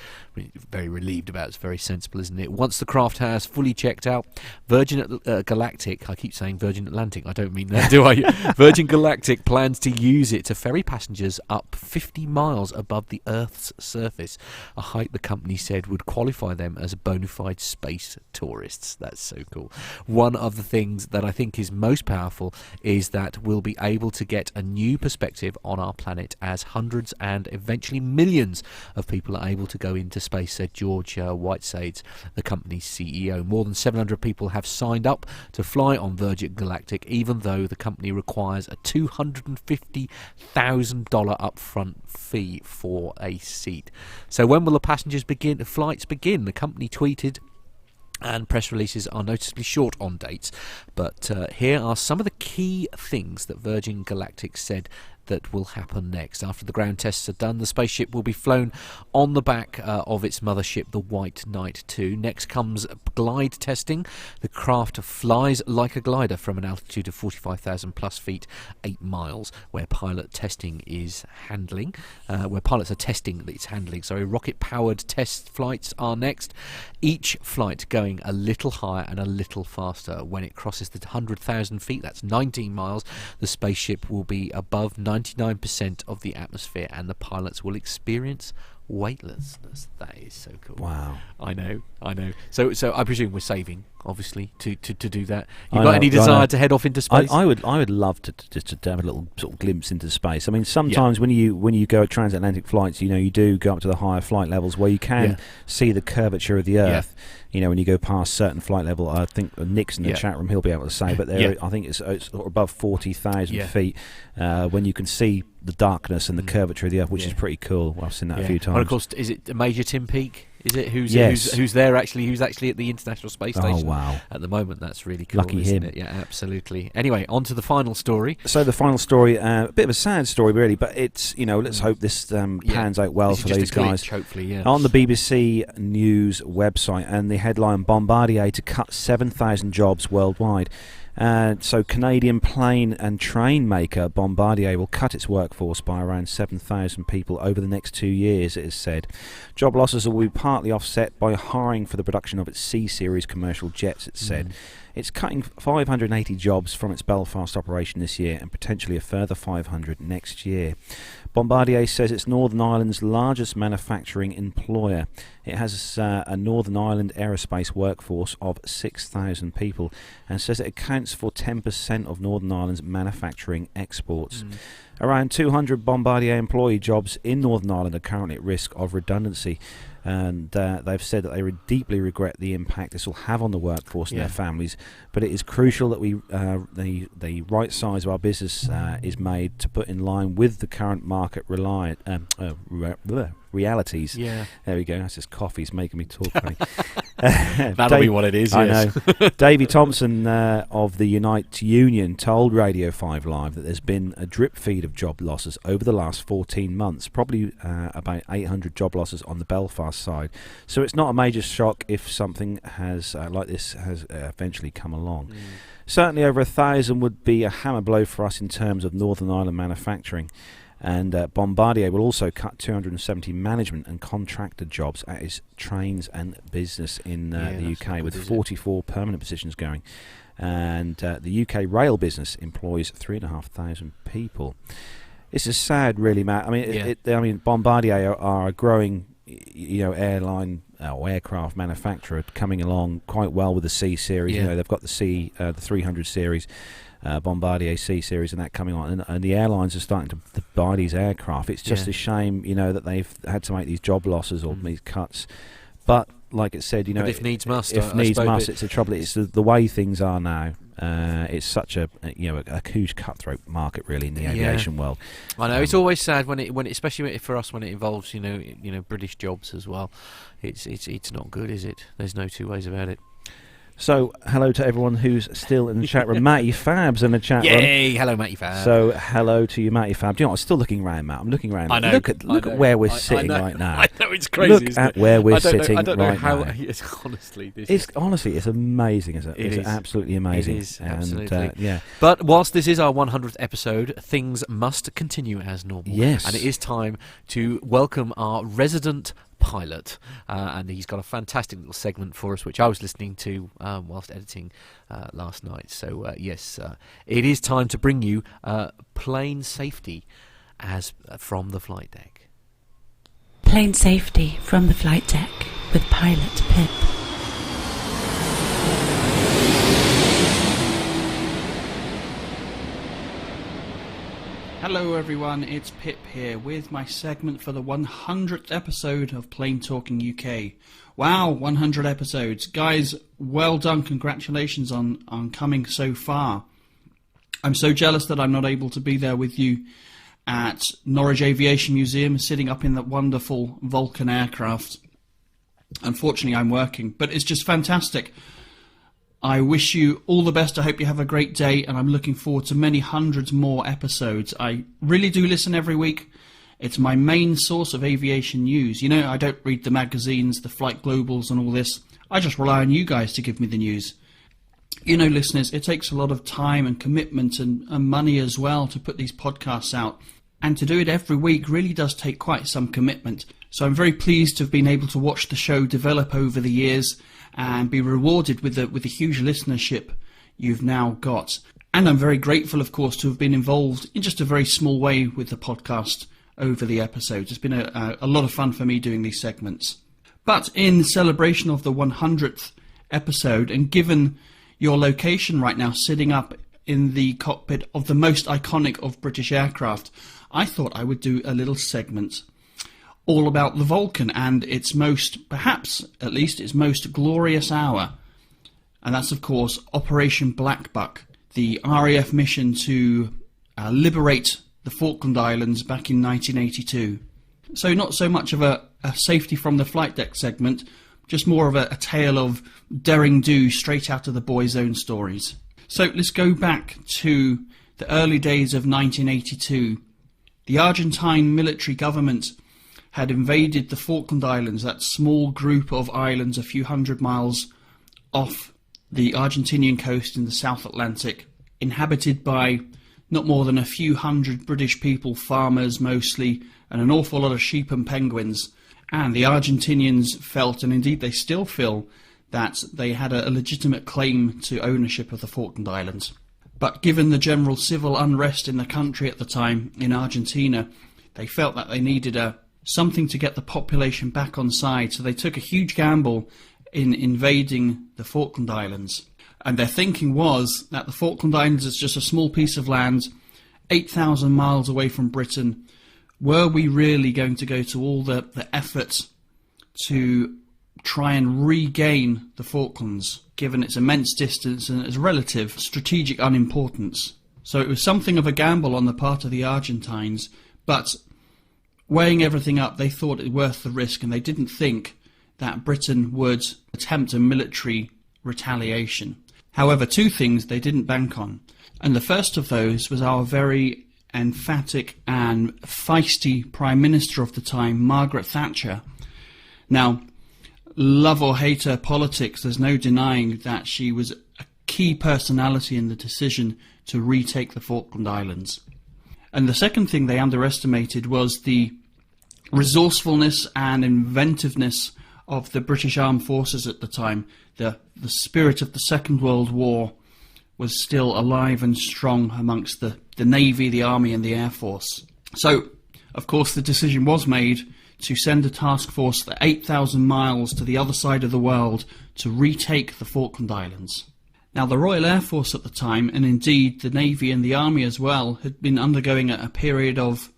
[SPEAKER 4] very relieved about. It's very sensible, isn't it? Once the craft has fully checked out, Virgin Galactic, I keep saying Virgin Atlantic, I don't mean that, do I? Virgin Galactic plans to use it to ferry passengers up 50 miles above the Earth's surface, a height the company said would qualify them as bona fide space tourists. That's so cool. One of the things that I think is most powerful is that we'll be able to get a new perspective on our planet as hundreds and eventually millions of people are able to go into space, said George Whitesides, the company's CEO. More than 700 people have signed up to fly on Virgin Galactic, even though the company requires a $250,000 upfront fee for a seat. So when will the flights begin? The company tweeted, and press releases are noticeably short on dates, but here are some of the key things that Virgin Galactic said that will happen next. After the ground tests are done, the spaceship will be flown on the back of its mothership, the White Knight 2. Next comes glide testing. The craft flies like a glider from an altitude of 45,000 plus feet, 8 miles, where pilots are testing its handling. Rocket-powered test flights are next, each flight going a little higher and a little faster. When it crosses the 100,000 feet, that's 19 miles, the spaceship will be above 99% of the atmosphere, and the pilots will experience weightlessness. That is so cool.
[SPEAKER 3] Wow.
[SPEAKER 4] I know. So I presume we're saving, obviously, to do that. You got any desire to head off into space?
[SPEAKER 3] I would love to have a little sort of glimpse into space. I mean, sometimes when you go at transatlantic flights, you do go up to the higher flight levels where you can see the curvature of the Earth. When you go past certain flight level, I think Nick's in the chat room, he'll be able to say, but I think it's above 40,000 feet when you can see the darkness and the curvature of the Earth, which is pretty cool. Well, I've seen that a few times.
[SPEAKER 4] And of course, is it Major Tim Peake? Is it who's there actually? Who's actually at the International Space Station?
[SPEAKER 3] Oh wow!
[SPEAKER 4] At the moment, that's really cool.
[SPEAKER 3] Lucky
[SPEAKER 4] isn't
[SPEAKER 3] him.
[SPEAKER 4] It? Yeah, absolutely. Anyway, on to the final story.
[SPEAKER 3] So the final story, a bit of a sad story, really, but it's let's hope this pans out well for these guys.
[SPEAKER 4] Glitch, hopefully,
[SPEAKER 3] on the BBC News website, and the headline: Bombardier to cut 7,000 jobs worldwide. So Canadian plane and train maker Bombardier will cut its workforce by around 7,000 people over the next 2 years, it is said. Job losses will be partly offset by hiring for the production of its C-Series commercial jets, it said. It's cutting 580 jobs from its Belfast operation this year and potentially a further 500 next year. Bombardier says it's Northern Ireland's largest manufacturing employer. It has a Northern Ireland aerospace workforce of 6,000 people and says it accounts for 10% of Northern Ireland's manufacturing exports. Around 200 Bombardier employee jobs in Northern Ireland are currently at risk of redundancy. And they've said that they deeply regret the impact this will have on the workforce and their families. But it is crucial that the right size of our business is made to put in line with the current market realities.
[SPEAKER 4] Yeah.
[SPEAKER 3] There we go. That's just coffee's making me talk funny.
[SPEAKER 4] That'll be what it is. Yes.
[SPEAKER 3] I know. Davey Thompson of the Unite Union told Radio 5 Live that there's been a drip feed of job losses over the last 14 months, probably about 800 job losses on the Belfast side. So it's not a major shock if something has like this has eventually come along. Certainly over 1,000 would be a hammer blow for us in terms of Northern Ireland manufacturing. And Bombardier will also cut 270 management and contractor jobs at its trains and business in the UK, with 44 permanent positions going. And the UK rail business employs 3,500 people. This is sad, really, Matt. I mean, Bombardier are a growing, airline or aircraft manufacturer, coming along quite well with the C series.
[SPEAKER 4] Yeah.
[SPEAKER 3] They've got the 300 series. Bombardier C series and that coming on, and the airlines are starting to buy these aircraft. It's just a shame, that they've had to make these job losses or these cuts. But like it said,
[SPEAKER 4] but if needs must,
[SPEAKER 3] it's the trouble. It's the way things are now. It's such a huge cutthroat market, really, in the aviation world.
[SPEAKER 4] I know it's always sad when especially for us, when it involves British jobs as well. It's not good, is it? There's no two ways about it.
[SPEAKER 3] So, hello to everyone who's still in the chat room. Matty Fab's in the chat room.
[SPEAKER 4] Yay! Hello, Matty Fab.
[SPEAKER 3] So, hello to you, Matty Fab. Do you know what? I'm still looking around, Matt. I'm looking around.
[SPEAKER 4] I know.
[SPEAKER 3] Look at where we're sitting right now.
[SPEAKER 4] I know, it's crazy.
[SPEAKER 3] Look at where we're sitting right now.
[SPEAKER 4] Honestly,
[SPEAKER 3] it's amazing, isn't it? It's absolutely amazing.
[SPEAKER 4] It is, absolutely.
[SPEAKER 3] Yeah.
[SPEAKER 4] But whilst this is our 100th episode, things must continue as normal.
[SPEAKER 3] Yes.
[SPEAKER 4] And it is time to welcome our resident pilot, and he's got a fantastic little segment for us, which I was listening to whilst editing last night. So yes, it is time to bring you plane safety as from the flight deck.
[SPEAKER 5] Plane safety from the flight deck with pilot Pip.
[SPEAKER 6] Hello everyone, it's Pip here with my segment for the 100th episode of Plane Talking UK. Wow, 100 episodes. Guys, well done, congratulations on coming so far. I'm so jealous that I'm not able to be there with you at Norwich Aviation Museum, sitting up in that wonderful Vulcan aircraft. Unfortunately, I'm working, but it's just fantastic. I wish you all the best. I hope you have a great day, and I'm looking forward to many hundreds more episodes. I really do listen every week. It's my main source of aviation news. I don't read the magazines, the Flight Globals and all this. I just rely on you guys to give me the news. Listeners, it takes a lot of time and commitment and money as well to put these podcasts out. And to do it every week really does take quite some commitment. So I'm very pleased to have been able to watch the show develop over the years and be rewarded with the huge listenership you've now got. And I'm very grateful, of course, to have been involved in just a very small way with the podcast over the episodes. It's been a lot of fun for me doing these segments. But in celebration of the 100th episode, and given your location right now, sitting up in the cockpit of the most iconic of British aircraft, I thought I would do a little segment all about the Vulcan and its most, perhaps at least its most glorious hour. And that's, of course, Operation Black Buck, the RAF mission to liberate the Falkland Islands back in 1982. So not so much of a safety from the flight deck segment, just more of a tale of daring do straight out of the boys' own stories. So let's go back to the early days of 1982. The Argentine military government had invaded the Falkland Islands, that small group of islands a few hundred miles off the Argentinian coast in the South Atlantic, inhabited by not more than a few hundred British people, farmers mostly, and an awful lot of sheep and penguins. And the Argentinians felt, and indeed they still feel, that they had a legitimate claim to ownership of the Falkland Islands. But given the general civil unrest in the country at the time, in Argentina, they felt that they needed something to get the population back on side, so they took a huge gamble in invading the Falkland Islands. And their thinking was that the Falkland Islands is just a small piece of land, 8,000 miles away from Britain. Were we really going to go to all the effort to try and regain the Falklands, given its immense distance and its relative strategic unimportance? So it was something of a gamble on the part of the Argentines, but weighing everything up, they thought it worth the risk, and they didn't think that Britain would attempt a military retaliation. However, two things they didn't bank on. And the first of those was our very emphatic and feisty Prime Minister of the time, Margaret Thatcher. Now, love or hate her politics, there's no denying that she was a key personality in the decision to retake the Falkland Islands. And the second thing they underestimated was the resourcefulness and inventiveness of the British Armed Forces at the time. The spirit of the Second World War was still alive and strong amongst the Navy, the Army and the Air Force. So, of course, the decision was made to send a task force the 8,000 miles to the other side of the world to retake the Falkland Islands. Now, the Royal Air Force at the time, and indeed the Navy and the Army as well, had been undergoing a period of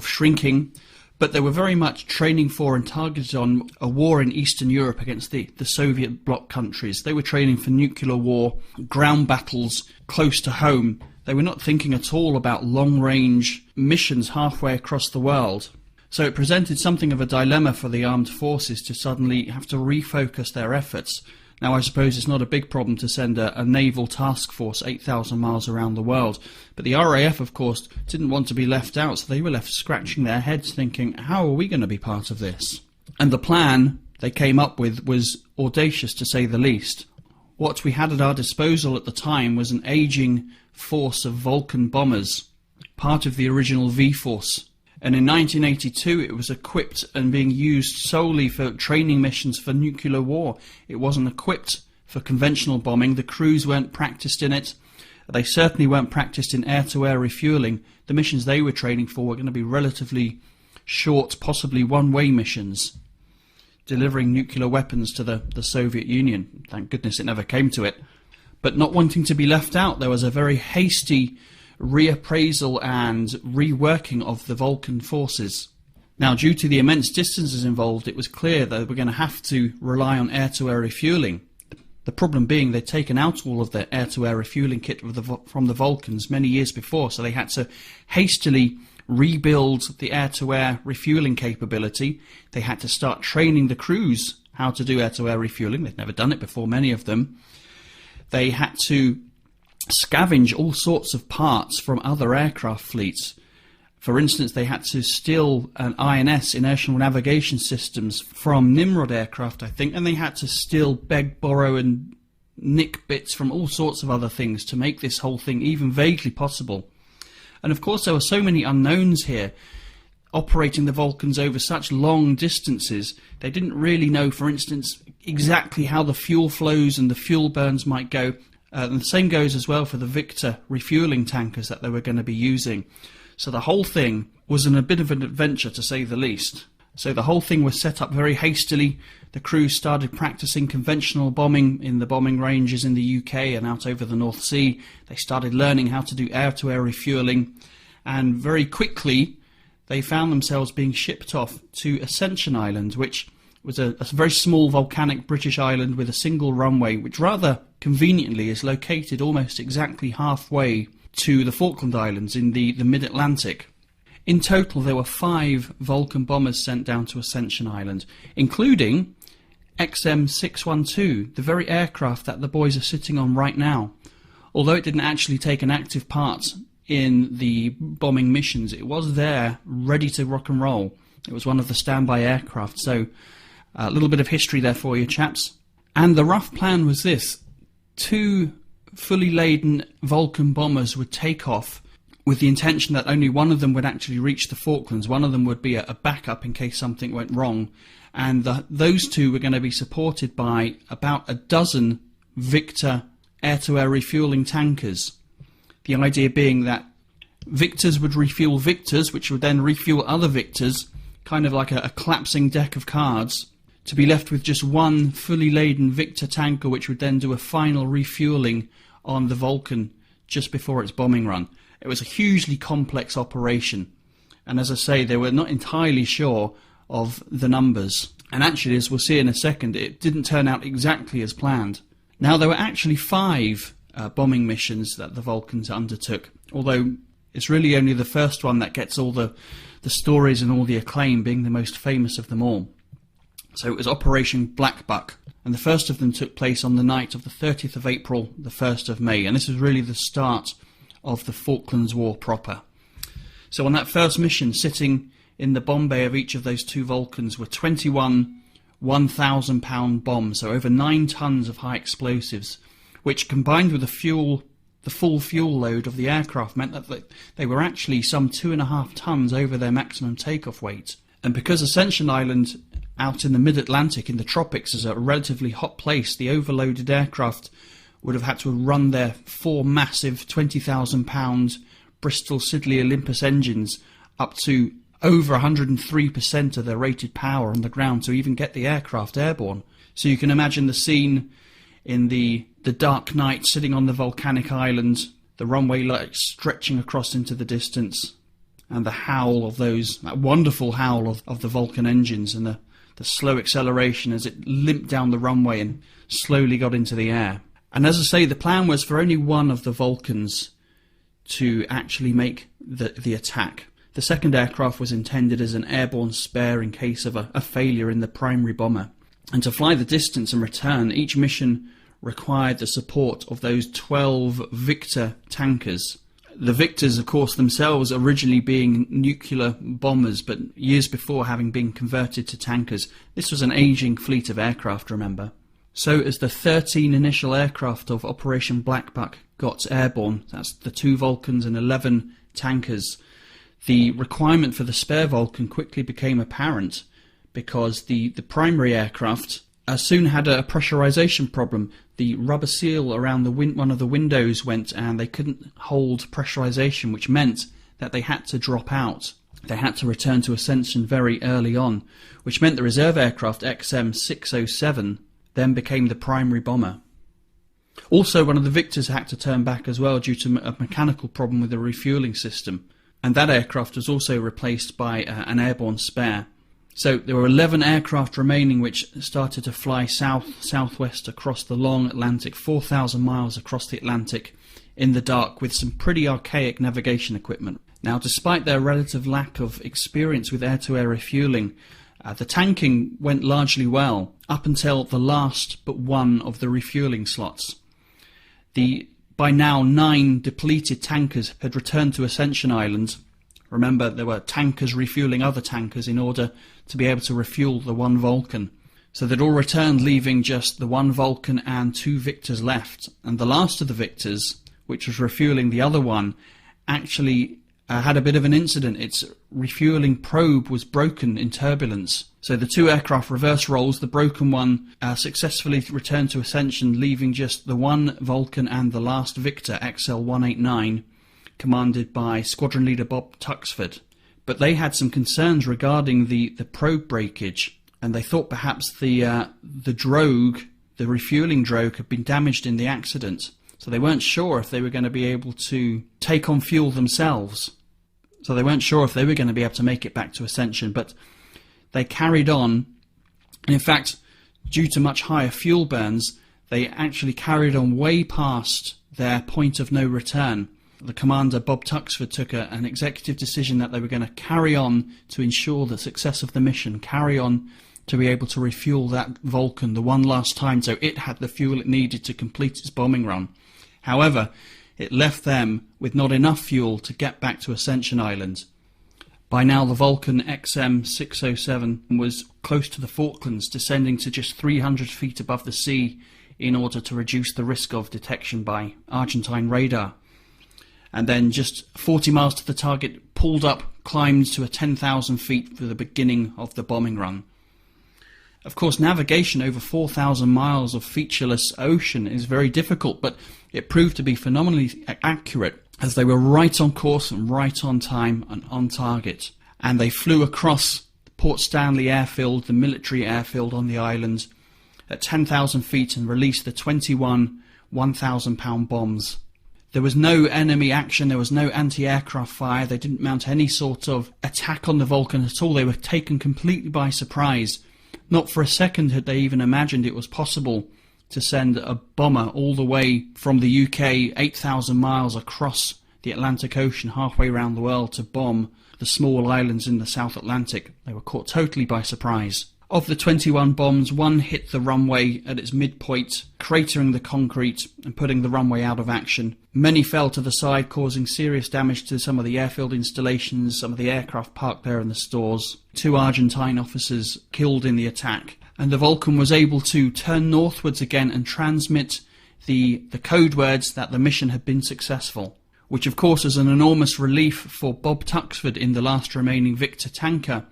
[SPEAKER 6] shrinking, but they were very much training for and targeted on a war in Eastern Europe against the Soviet bloc countries. They were training for nuclear war, ground battles close to home. They were not thinking at all about long-range missions halfway across the world. So it presented something of a dilemma for the armed forces to suddenly have to refocus their efforts. Now, I suppose it's not a big problem to send a naval task force 8,000 miles around the world, but the RAF, of course, didn't want to be left out, so they were left scratching their heads thinking, how are we going to be part of this? And the plan they came up with was audacious, to say the least. What we had at our disposal at the time was an ageing force of Vulcan bombers, part of the original V-Force. And in 1982 it was equipped and being used solely for training missions for nuclear war. It wasn't equipped for conventional bombing. The crews weren't practiced in it. They certainly weren't practiced in air-to-air refuelling. The missions they were training for were going to be relatively short, possibly one-way missions, delivering nuclear weapons to the Soviet Union. Thank goodness it never came to it. But not wanting to be left out, there was a very hasty reappraisal and reworking of the Vulcan forces. Now, due to the immense distances involved, it was clear that they were going to have to rely on air-to-air refuelling. The problem being they'd taken out all of their air-to-air refuelling kit from the Vulcans many years before, so they had to hastily rebuild the air-to-air refuelling capability. They had to start training the crews how to do air-to-air refuelling. They'd never done it before, many of them. They had to scavenge all sorts of parts from other aircraft fleets. For instance, they had to steal an INS, inertial navigation systems, from Nimrod aircraft, I think, and they had to steal, beg, borrow and nick bits from all sorts of other things to make this whole thing even vaguely possible. And of course there were so many unknowns here. Operating the Vulcans over such long distances, they didn't really know, for instance, exactly how the fuel flows and the fuel burns might go. And the same goes as well for the Victor refueling tankers that they were going to be using. So the whole thing was a bit of an adventure, to say the least. So the whole thing was set up very hastily. The crews started practicing conventional bombing in the bombing ranges in the UK and out over the North Sea. They started learning how to do air-to-air refueling. And very quickly they found themselves being shipped off to Ascension Island, which was a very small volcanic British island with a single runway, which rather conveniently is located almost exactly halfway to the Falkland Islands in the mid-Atlantic. In total, there were 5 Vulcan bombers sent down to Ascension Island, including XM612, the very aircraft that the boys are sitting on right now. Although it didn't actually take an active part in the bombing missions, it was there, ready to rock and roll. It was one of the standby aircraft, so a little bit of history there for you, chaps. And the rough plan was this: 2 fully laden Vulcan bombers would take off with the intention that only one of them would actually reach the Falklands. One of them would be a backup in case something went wrong. And those 2 were going to be supported by about a dozen Victor air-to-air refueling tankers. The idea being that Victors would refuel Victors, which would then refuel other Victors, kind of like a collapsing deck of cards, to be left with just one fully laden Victor tanker, which would then do a final refueling on the Vulcan just before its bombing run. It was a hugely complex operation, and as I say, they were not entirely sure of the numbers. And actually, as we'll see in a second, it didn't turn out exactly as planned. Now, there were actually 5 bombing missions that the Vulcans undertook, although it's really only the first one that gets all the stories and all the acclaim, being the most famous of them all. So it was Operation Blackbuck, and the first of them took place on the night of the 30th of April, the 1st of May, and this was really the start of the Falklands War proper. So on that first mission, sitting in the bomb bay of each of those 2 Vulcans were 21 1,000-pound bombs, so over 9 tons of high explosives, which combined with the full fuel load of the aircraft meant that they were actually some 2.5 tons over their maximum takeoff weight. And because Ascension Island out in the mid-Atlantic in the tropics is a relatively hot place, the overloaded aircraft would have had to run their 4 massive 20,000-pound Bristol Siddeley Olympus engines up to over 103% of their rated power on the ground to even get the aircraft airborne. So you can imagine the scene in the dark night, sitting on the volcanic island, the runway lights stretching across into the distance, and the howl of that wonderful howl of the Vulcan engines, and the slow acceleration as it limped down the runway and slowly got into the air. And as I say, the plan was for only one of the Vulcans to actually make the attack. The second aircraft was intended as an airborne spare in case of a failure in the primary bomber. And to fly the distance and return, each mission required the support of those 12 Victor tankers. The Victors, of course, themselves originally being nuclear bombers, but years before having been converted to tankers. This was an aging fleet of aircraft, remember. So as the 13 initial aircraft of Operation Blackbuck got airborne, that's the 2 Vulcans and 11 tankers, the requirement for the spare Vulcan quickly became apparent because the primary aircraft soon had a pressurization problem. The rubber seal around one of the windows went and they couldn't hold pressurization, which meant that they had to drop out. They had to return to Ascension very early on, which meant the reserve aircraft XM607 then became the primary bomber. Also, one of the Victors had to turn back as well due to a mechanical problem with the refueling system, and that aircraft was also replaced by an airborne spare. So there were 11 aircraft remaining which started to fly south-southwest across the long Atlantic, 4,000 miles across the Atlantic in the dark with some pretty archaic navigation equipment. Now, despite their relative lack of experience with air-to-air refueling, the tanking went largely well up until the last but one of the refueling slots. The by now 9 depleted tankers had returned to Ascension Island. Remember, there were tankers refueling other tankers in order to be able to refuel the 1 Vulcan. So they'd all returned, leaving just the 1 Vulcan and 2 Victors left. And the last of the Victors, which was refueling the other one, actually had a bit of an incident. Its refueling probe was broken in turbulence. So the 2 aircraft reverse rolls, the broken one successfully returned to Ascension, leaving just the 1 Vulcan and the last Victor, XL189, commanded by Squadron Leader Bob Tuxford. But they had some concerns regarding the probe breakage, and they thought perhaps the drogue, the refueling drogue, had been damaged in the accident. So they weren't sure if they were going to be able to take on fuel themselves. So they weren't sure if they were going to be able to make it back to Ascension, but they carried on. And in fact, due to much higher fuel burns, they actually carried on way past their point of no return. The commander, Bob Tuxford, took an executive decision that they were going to carry on to ensure the success of the mission, carry on to be able to refuel that Vulcan the one last time so it had the fuel it needed to complete its bombing run. However, it left them with not enough fuel to get back to Ascension Island. By now, the Vulcan XM607 was close to the Falklands, descending to just 300 feet above the sea in order to reduce the risk of detection by Argentine radar. And then just 40 miles to the target, pulled up, climbed to 10,000 feet for the beginning of the bombing run. Of course, navigation over 4,000 miles of featureless ocean is very difficult, but it proved to be phenomenally accurate, as they were right on course and right on time and on target. And they flew across Port Stanley airfield, the military airfield on the island, at 10,000 feet and released the 21 1,000-pound bombs. There was no enemy action, there was no anti-aircraft fire, they didn't mount any sort of attack on the Vulcan at all. They were taken completely by surprise. Not for a second had they even imagined it was possible to send a bomber all the way from the UK 8,000 miles across the Atlantic Ocean halfway around the world to bomb the small islands in the South Atlantic. They were caught totally by surprise. Of the 21 bombs, one hit the runway at its midpoint, cratering the concrete and putting the runway out of action. Many fell to the side, causing serious damage to some of the airfield installations, some of the aircraft parked there in the stores. 2 Argentine officers killed in the attack. And the Vulcan was able to turn northwards again and transmit the code words that the mission had been successful, which of course is an enormous relief for Bob Tuxford in the last remaining Victor tanker,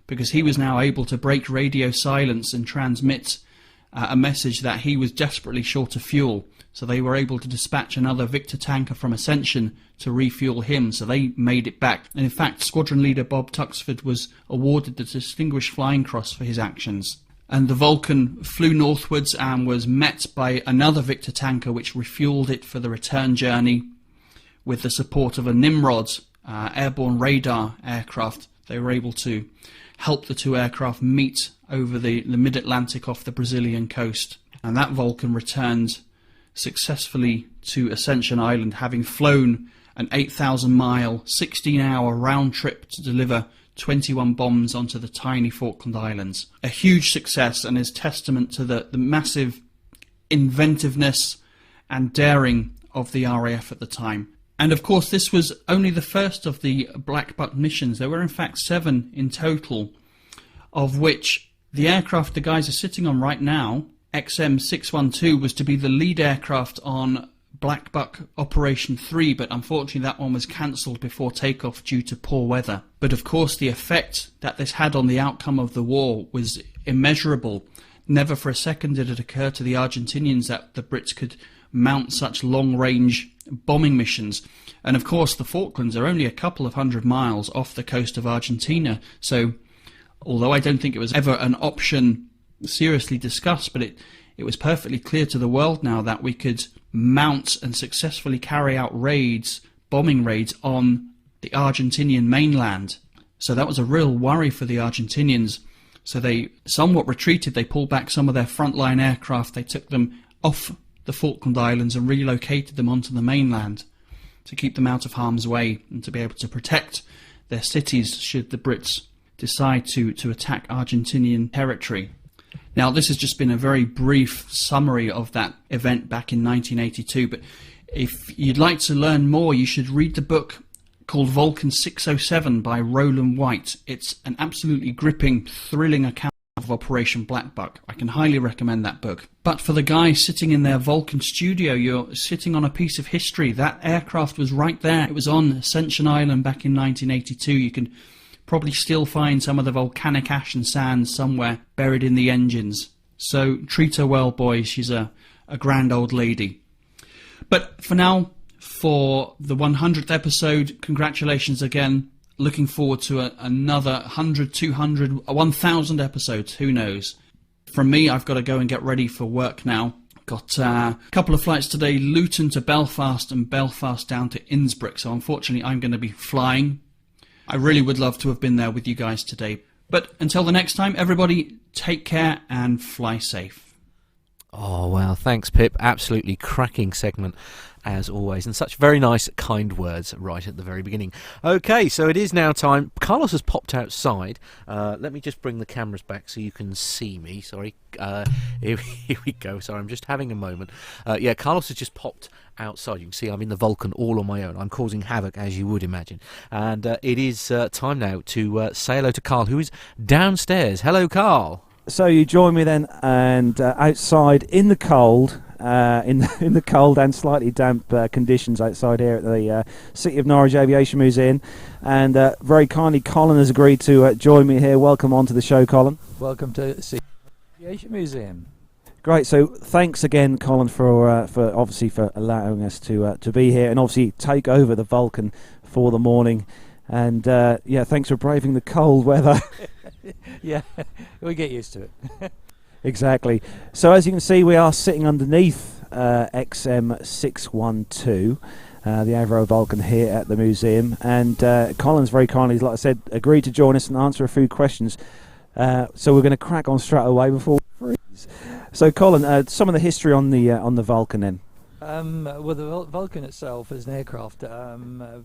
[SPEAKER 6] because he was now able to break radio silence and transmit a message that he was desperately short of fuel. So they were able to dispatch another Victor tanker from Ascension to refuel him, so they made it back. And in fact, Squadron Leader Bob Tuxford was awarded the Distinguished Flying Cross for his actions. And the Vulcan flew northwards and was met by another Victor tanker which refueled it for the return journey with the support of a Nimrod airborne radar aircraft. They were able to help the 2 aircraft meet over the mid-Atlantic off the Brazilian coast. And that Vulcan returned successfully to Ascension Island, having flown an 8,000-mile, 16-hour round trip to deliver 21 bombs onto the tiny Falkland Islands. A huge success, and is testament to the massive inventiveness and daring of the RAF at the time. And of course this was only the first of the Black Buck missions. There were in fact 7 in total, of which the aircraft the guys are sitting on right now, XM612, was to be the lead aircraft on Black Buck Operation 3, but unfortunately that one was cancelled before takeoff due to poor weather. But of course the effect that this had on the outcome of the war was immeasurable. Never for a second did it occur to the Argentinians that the Brits could mount such long-range bombing missions. And of course the Falklands are only a couple of 100 miles off the coast of Argentina, so although I don't think it was ever an option seriously discussed, but it was perfectly clear to the world now that we could mount and successfully carry out raids, bombing raids on the Argentinian mainland. So that was a real worry for the Argentinians. So they somewhat retreated. They pulled back some of their frontline aircraft. They took them off the Falkland Islands and relocated them onto the mainland to keep them out of harm's way and to be able to protect their cities should the Brits decide to attack Argentinian territory. Now, this has just been a very brief summary of that event back in 1982, but if you'd like to learn more, you should read the book called Vulcan 607 by Roland White. It's an absolutely gripping, thrilling account of Operation Black Buck. I can highly recommend that book. But for the guy sitting in their Vulcan studio, you're sitting on a piece of history. That aircraft was right there. It was on Ascension Island back in 1982. You can probably still find some of the volcanic ash and sand somewhere buried in the engines. So treat her well, boys. She's a grand old lady. But for now, for the 100th episode, congratulations again. Looking forward to another 100, 200, 1,000 episodes. Who knows? From me, I've got to go and get ready for work now. Got a couple of flights today, Luton to Belfast and Belfast down to Innsbruck. So unfortunately, I'm going to be flying. I really would love to have been there with you guys today. But until the next time, everybody, take care and fly safe.
[SPEAKER 4] Oh, wow. Thanks, Pip. Absolutely cracking segment, as always. And such very nice, kind words right at the very beginning. Okay, so it is now time. Carlos has popped outside. Let me just bring the cameras back so you can see me. Sorry. Here we go. Sorry, I'm just having a moment. Yeah, Carlos has just popped outside. You can see I'm in the Vulcan all on my own. I'm causing havoc, as you would imagine. And it is time now to say hello to Carl, who is downstairs. Hello, Carl.
[SPEAKER 3] So you join me then, and outside in the cold, in the cold and slightly damp conditions outside here at the City of Norwich Aviation Museum, and very kindly Colin has agreed to join me here. Welcome onto the show, Colin.
[SPEAKER 7] Welcome to City Aviation Museum.
[SPEAKER 3] Great. So thanks again, Colin, for obviously for allowing us to be here and obviously take over the Vulcan for the morning, and yeah, thanks for braving the cold weather.
[SPEAKER 7] Yeah, we get used to it.
[SPEAKER 3] Exactly. So as you can see, we are sitting underneath XM612, the Avro Vulcan here at the museum, and Colin's very kindly, like I said, agreed to join us and answer a few questions. So we're going to crack on straight away before we freeze. So Colin, some of the history on the Vulcan then.
[SPEAKER 7] Well, the Vulcan itself as an aircraft, well,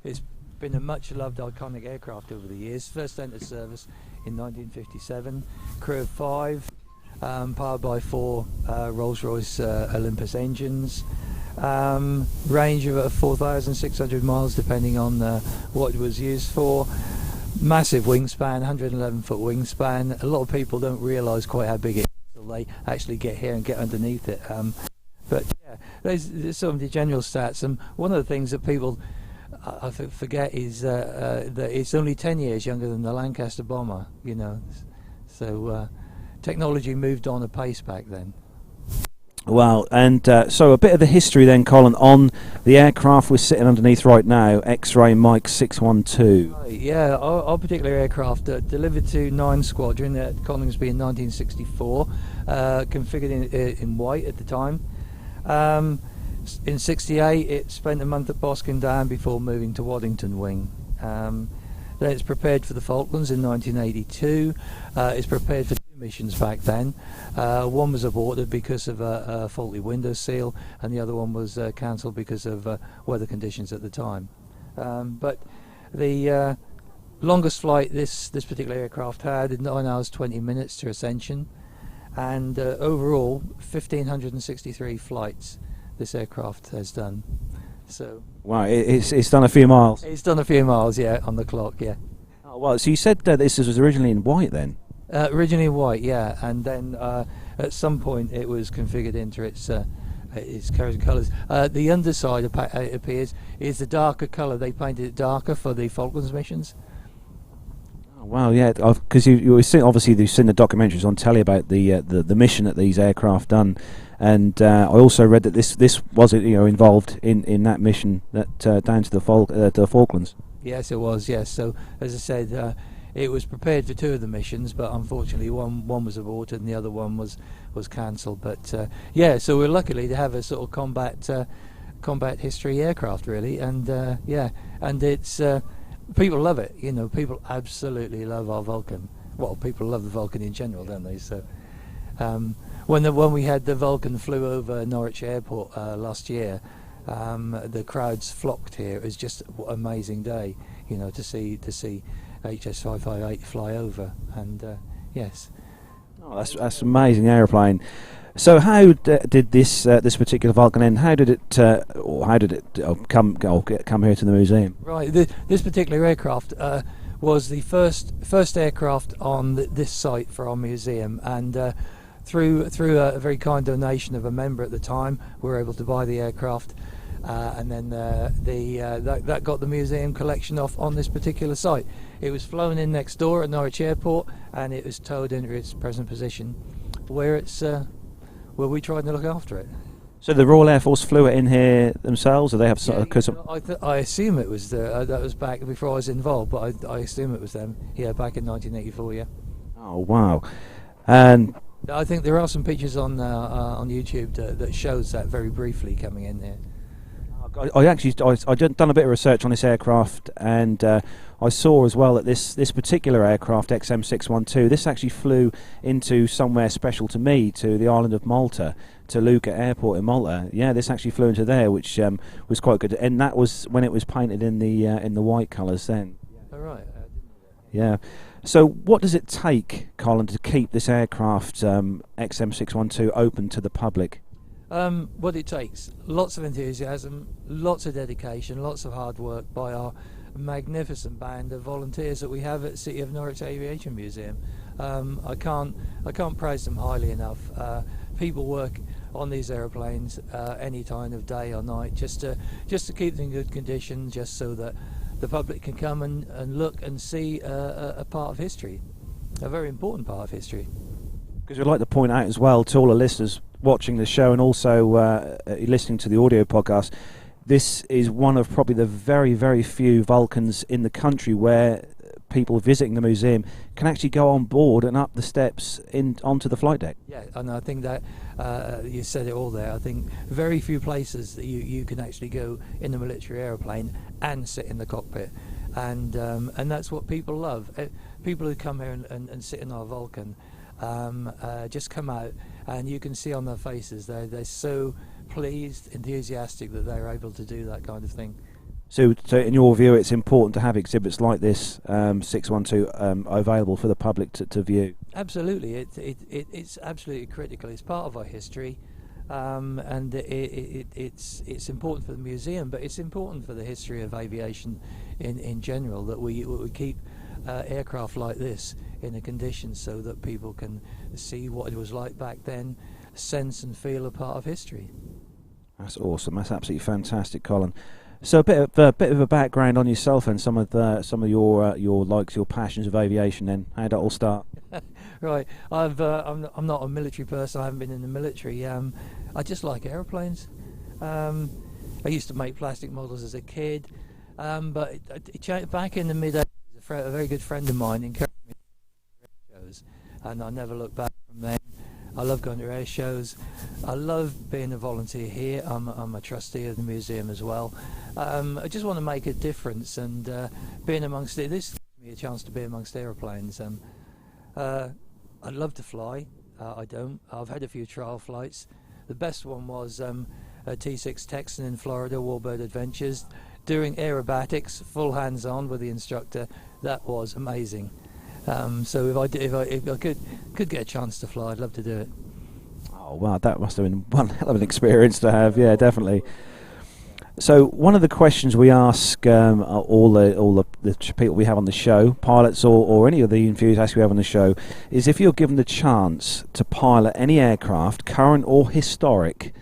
[SPEAKER 7] it's been a much-loved iconic aircraft over the years. First entered service in 1957, crew of 5, powered by 4 Rolls-Royce Olympus engines, range of 4,600 miles depending on what it was used for. Massive wingspan, 111-foot wingspan. A lot of people don't realise quite how big it is until they actually get here and get underneath it. But yeah, there's some of the general stats, and one of the things that people I forget is that it's only 10 years younger than the Lancaster bomber, so technology moved on apace back then.
[SPEAKER 3] Well, and so a bit of the history then, Colin, on the aircraft we're sitting underneath right now, X-Ray Mike 612.
[SPEAKER 7] Yeah, our particular aircraft delivered to 9 Squadron at Coningsby in 1964, configured in white at the time. In 68 it spent a month at Boscombe Down before moving to Waddington Wing. Then it's prepared for the Falklands in 1982. It's prepared for 2 missions back then. One was aborted because of a faulty window seal, and the other one was cancelled because of weather conditions at the time. But the longest flight this particular aircraft had, 9 hours 20 minutes to ascension, and overall 1,563 flights this aircraft has done. So
[SPEAKER 3] wow, it's done a few miles.
[SPEAKER 7] It's done a few miles, yeah, on the clock, yeah.
[SPEAKER 3] Oh, well, so you said that this was originally in white then?
[SPEAKER 7] Originally white, yeah, and then at some point it was configured into its current colours. The underside, it appears, is the darker colour. They painted it darker for the Falklands missions.
[SPEAKER 3] Oh, wow, yeah, because you've seen the documentaries on telly about the mission that these aircraft done, and I also read that this was involved in that mission that down to the Falklands.
[SPEAKER 7] Yes, it was. Yes, so as I said. It was prepared for 2 of the missions, but unfortunately one was aborted and the other one was cancelled. But yeah, so we're lucky to have a sort of combat history aircraft, really, and yeah, and it's people love it. People absolutely love our Vulcan. Well, people love the Vulcan in general, don't they? So when we had the Vulcan flew over Norwich Airport last year, the crowds flocked here. It was just an amazing day, to see HS558 fly over, and yes.
[SPEAKER 3] Oh, that's an amazing aeroplane. So how did this particular Vulcan end? How did it come here to the museum? Right,
[SPEAKER 7] this particular aircraft was the first aircraft on this site for our museum, and through a very kind donation of a member at the time, we were able to buy the aircraft. And then that got the museum collection off on this particular site. It was flown in next door at Norwich Airport, and it was towed into its present position, where we tried to look after it.
[SPEAKER 3] So the Royal Air Force flew it in here themselves, or they have sort of?
[SPEAKER 7] I assume it was that was back before I was involved, but I assume it was them. Yeah, back in 1984. Yeah.
[SPEAKER 3] Oh wow! And
[SPEAKER 7] I think there are some pictures on YouTube that shows that very briefly coming in there.
[SPEAKER 3] I done a bit of research on this aircraft, and I saw as well that this particular aircraft, XM612, this actually flew into somewhere special to me, to the island of Malta, to Lucca Airport in Malta. Yeah, this actually flew into there, which was quite good, and that was when it was painted in the white colours then.
[SPEAKER 7] Oh, right.
[SPEAKER 3] Yeah. So what does it take, Colin, to keep this aircraft, XM612, open to the public?
[SPEAKER 7] What it takes, lots of enthusiasm, lots of dedication, lots of hard work by our magnificent band of volunteers that we have at City of Norwich Aviation Museum. I can't praise them highly enough. People work on these aeroplanes any time of day or night just to keep them in good condition, just so that the public can come and look and see a part of history, a very important part of history.
[SPEAKER 3] Because we'd like to point out as well to all the listeners watching the show and also listening to the audio podcast, this is one of probably the very, very few Vulcans in the country where people visiting the museum can actually go on board and up the steps onto the flight deck.
[SPEAKER 7] Yeah, and I think that you said it all there. I think very few places that you can actually go in a military aeroplane and sit in the cockpit, and that's what people love. People who come here and sit in our Vulcan just come out, and you can see on their faces they're so pleased, enthusiastic that they're able to do that kind of thing.
[SPEAKER 3] So in your view, it's important to have exhibits like this 612 available for the public to view.
[SPEAKER 7] Absolutely, it's absolutely critical. It's part of our history, and it's important for the museum, but it's important for the history of aviation in general that we keep aircraft like this in a condition so that people can see what it was like back then, sense and feel a part of history.
[SPEAKER 3] That's awesome. That's absolutely fantastic, Colin. So a bit of a background on yourself and some of your likes, your passions of aviation. Then how did it all start?
[SPEAKER 7] Right, I'm not a military person. I haven't been in the military. I just like aeroplanes. I used to make plastic models as a kid, but back in the mid-80s, a very good friend of mine encouraged me to air shows, and I never looked back from then. I love going to air shows. I love being a volunteer here. I'm a trustee of the museum as well. I just want to make a difference, and being amongst it, this gives me a chance to be amongst aeroplanes. I'd love to fly. I don't. I've had a few trial flights. The best one was a T6 Texan in Florida, Warbird Adventures, doing aerobatics, full hands-on with the instructor. That was amazing. So if I could get a chance to fly, I'd love to do it.
[SPEAKER 3] Oh wow, that must have been one hell of an experience to have. Yeah, definitely. So one of the questions we ask all the people we have on the show, pilots or any of the enthusiasts we have on the show, is if you're given the chance to pilot any aircraft, current or historic,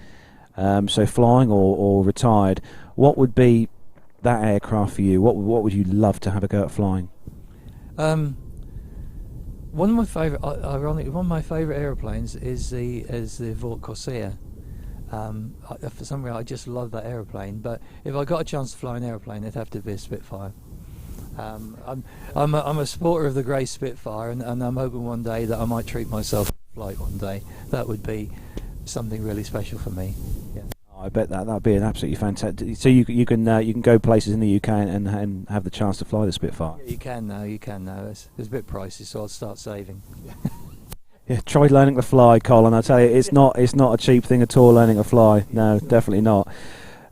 [SPEAKER 3] so flying or retired, what would be that aircraft for you? What would you love to have a go at flying?
[SPEAKER 7] One of my favourite aeroplanes is the Vought Corsair. For some reason, I just love that aeroplane. But if I got a chance to fly an aeroplane, it'd have to be a Spitfire. I'm a supporter of the grey Spitfire, and I'm hoping one day that I might treat myself to a flight one day. That would be something really special for me. Yeah.
[SPEAKER 3] I bet that'd be an absolutely fantastic. So you can go places in the UK and have the chance to fly the Spitfire.
[SPEAKER 7] Yeah, you can now. It's a bit pricey, so I'll start saving.
[SPEAKER 3] Yeah, try learning to fly, Colin. I tell you, it's not a cheap thing at all. Learning to fly, no, definitely not.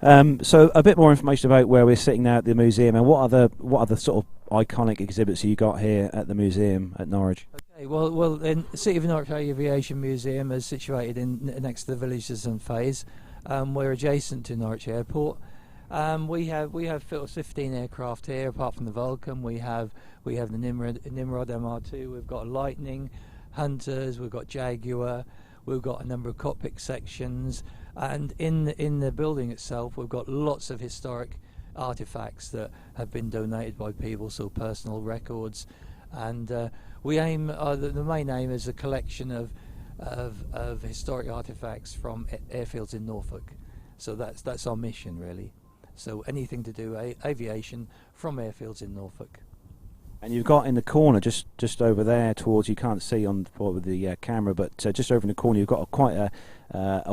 [SPEAKER 3] So a bit more information about where we're sitting now at the museum, and what are the sort of iconic exhibits you got here at the museum at Norwich.
[SPEAKER 7] Okay, well, the City of Norwich Aviation Museum is situated next to the village of St Fays. We're adjacent to Norwich Airport. We have 15 aircraft here. Apart from the Vulcan, we have the Nimrod MR2. We've got Lightning, Hunters. We've got Jaguar. We've got a number of cockpit sections, and in the building itself, we've got lots of historic artifacts that have been donated by people, so personal records. And we aim. The main aim is a collection of historic artifacts from airfields in Norfolk. So that's our mission, really. So anything to do aviation from airfields in Norfolk.
[SPEAKER 3] And you've got in the corner, just over there towards, you can't see on with the camera, but just over in the corner, you've got quite a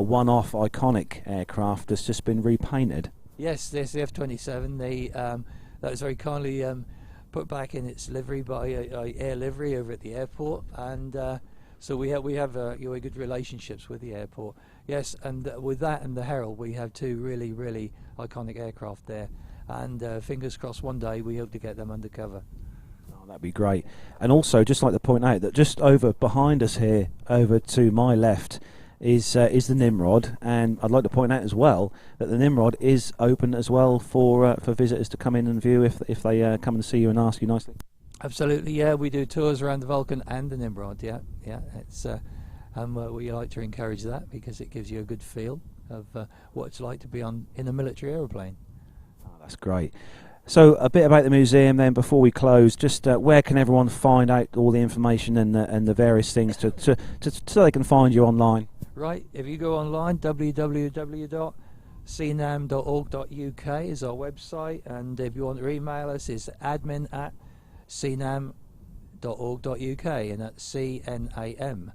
[SPEAKER 3] one-off iconic aircraft that's just been repainted.
[SPEAKER 7] Yes, there's the F-27. That was very kindly put back in its livery by Air Livery over at the airport, and so we have good relationships with the airport. Yes, and with that and the Herald, we have two really, really iconic aircraft there, and fingers crossed one day we hope to get them undercover.
[SPEAKER 3] Oh, that'd be great. And also, just like to point out that just over behind us here, over to my left, is the Nimrod, and I'd like to point out as well that the Nimrod is open as well for visitors to come in and view if they come and see you and ask you nicely.
[SPEAKER 7] Absolutely, yeah. We do tours around the Vulcan and the Nimrod. Yeah. It's we like to encourage that because it gives you a good feel of what it's like to be in a military aeroplane.
[SPEAKER 3] Oh, that's great. So a bit about the museum then before we close. Just where can everyone find out all the information and the various things so they can find you online?
[SPEAKER 7] Right. If you go online, www.cnam.org.uk is our website, and if you want to email us, it's admin@cnam.org.uk, and that's CNAM.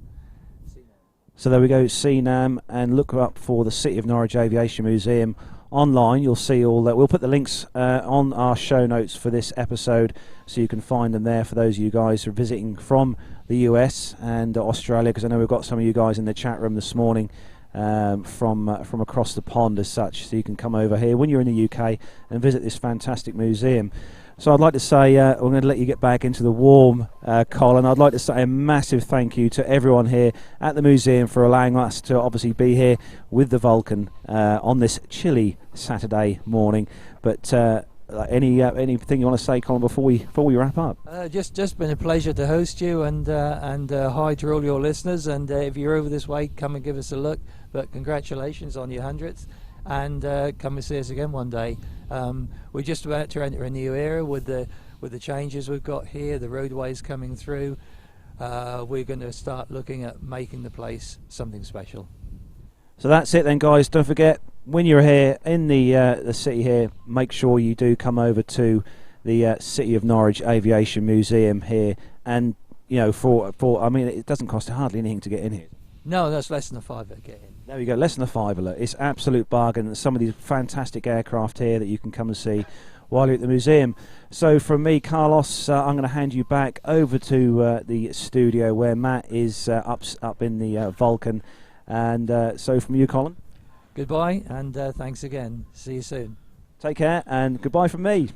[SPEAKER 3] So there we go, CNAM, and look up for the City of Norwich Aviation Museum online. You'll see all that. We'll put the links on our show notes for this episode, so you can find them there for those of you guys who are visiting from the US and Australia, because I know we've got some of you guys in the chat room this morning from across the pond as such, so you can come over here when you're in the UK and visit this fantastic museum. So I'd like to say, we're going to let you get back into the warm, Colin. I'd like to say a massive thank you to everyone here at the museum for allowing us to obviously be here with the Vulcan on this chilly Saturday morning. But anything you want to say, Colin, before we wrap up?
[SPEAKER 7] Just been a pleasure to host you, and hi to all your listeners. And if you're over this way, come and give us a look. But congratulations on your 100th, and come and see us again one day. We're just about to enter a new era with the changes we've got here, the roadways coming through. We're going to start looking at making the place something special.
[SPEAKER 3] So that's it then, guys. Don't forget, when you're here in the city here, make sure you do come over to the City of Norwich Aviation Museum here, and for I mean, it doesn't cost hardly anything to get in here.
[SPEAKER 7] No, that's less than a £5 to get in.
[SPEAKER 3] There we go, less than a £5. It's absolute bargain. There's some of these fantastic aircraft here that you can come and see while you're at the museum. So from me, Carlos, I'm going to hand you back over to the studio where Matt is up in the Vulcan. And so from you, Colin.
[SPEAKER 7] Goodbye, and thanks again. See you soon.
[SPEAKER 3] Take care, and goodbye from me.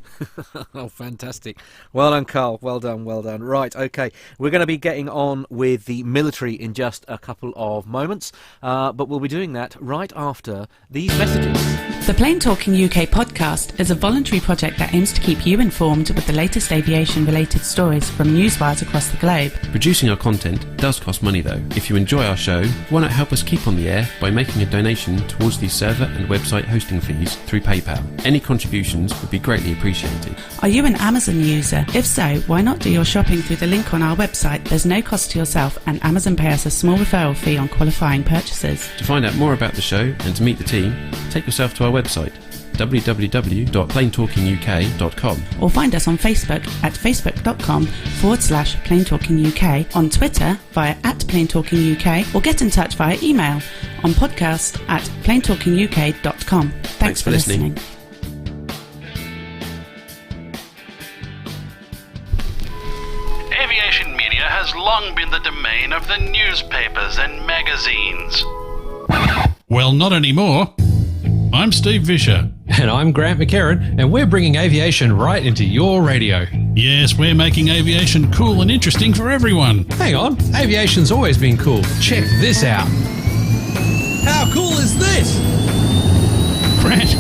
[SPEAKER 4] Oh, fantastic. Well done, Carl. Well done, well done. Right, OK. We're going to be getting on with the military in just a couple of moments, but we'll be doing that right after these messages.
[SPEAKER 5] The Plain Talking UK podcast is a voluntary project that aims to keep you informed with the latest aviation-related stories from newswires across the globe.
[SPEAKER 1] Producing our content does cost money though. If you enjoy our show, why not help us keep on the air by making a donation towards the server and website hosting fees through PayPal. Any contributions would be greatly appreciated.
[SPEAKER 5] Are you an Amazon user? If so, why not do your shopping through the link on our website? There's no cost to yourself, and Amazon pay us a small referral fee on qualifying purchases.
[SPEAKER 1] To find out more about the show and to meet the team, take yourself to our website www.plaintalkinguk.com,
[SPEAKER 5] or find us on Facebook at facebook.com/plaintalkinguk, on Twitter via @plaintalkinguk, or get in touch via email on podcast@plaintalkinguk.com. Thanks for listening.
[SPEAKER 8] Aviation media has long been the domain of the newspapers and magazines.
[SPEAKER 9] Well, not anymore. I'm Steve Vischer.
[SPEAKER 2] And I'm Grant McCarran, and we're bringing aviation right into your radio.
[SPEAKER 9] Yes, we're making aviation cool and interesting for everyone.
[SPEAKER 2] Hang on, aviation's always been cool. Check this out. How cool is this?
[SPEAKER 9] Grant,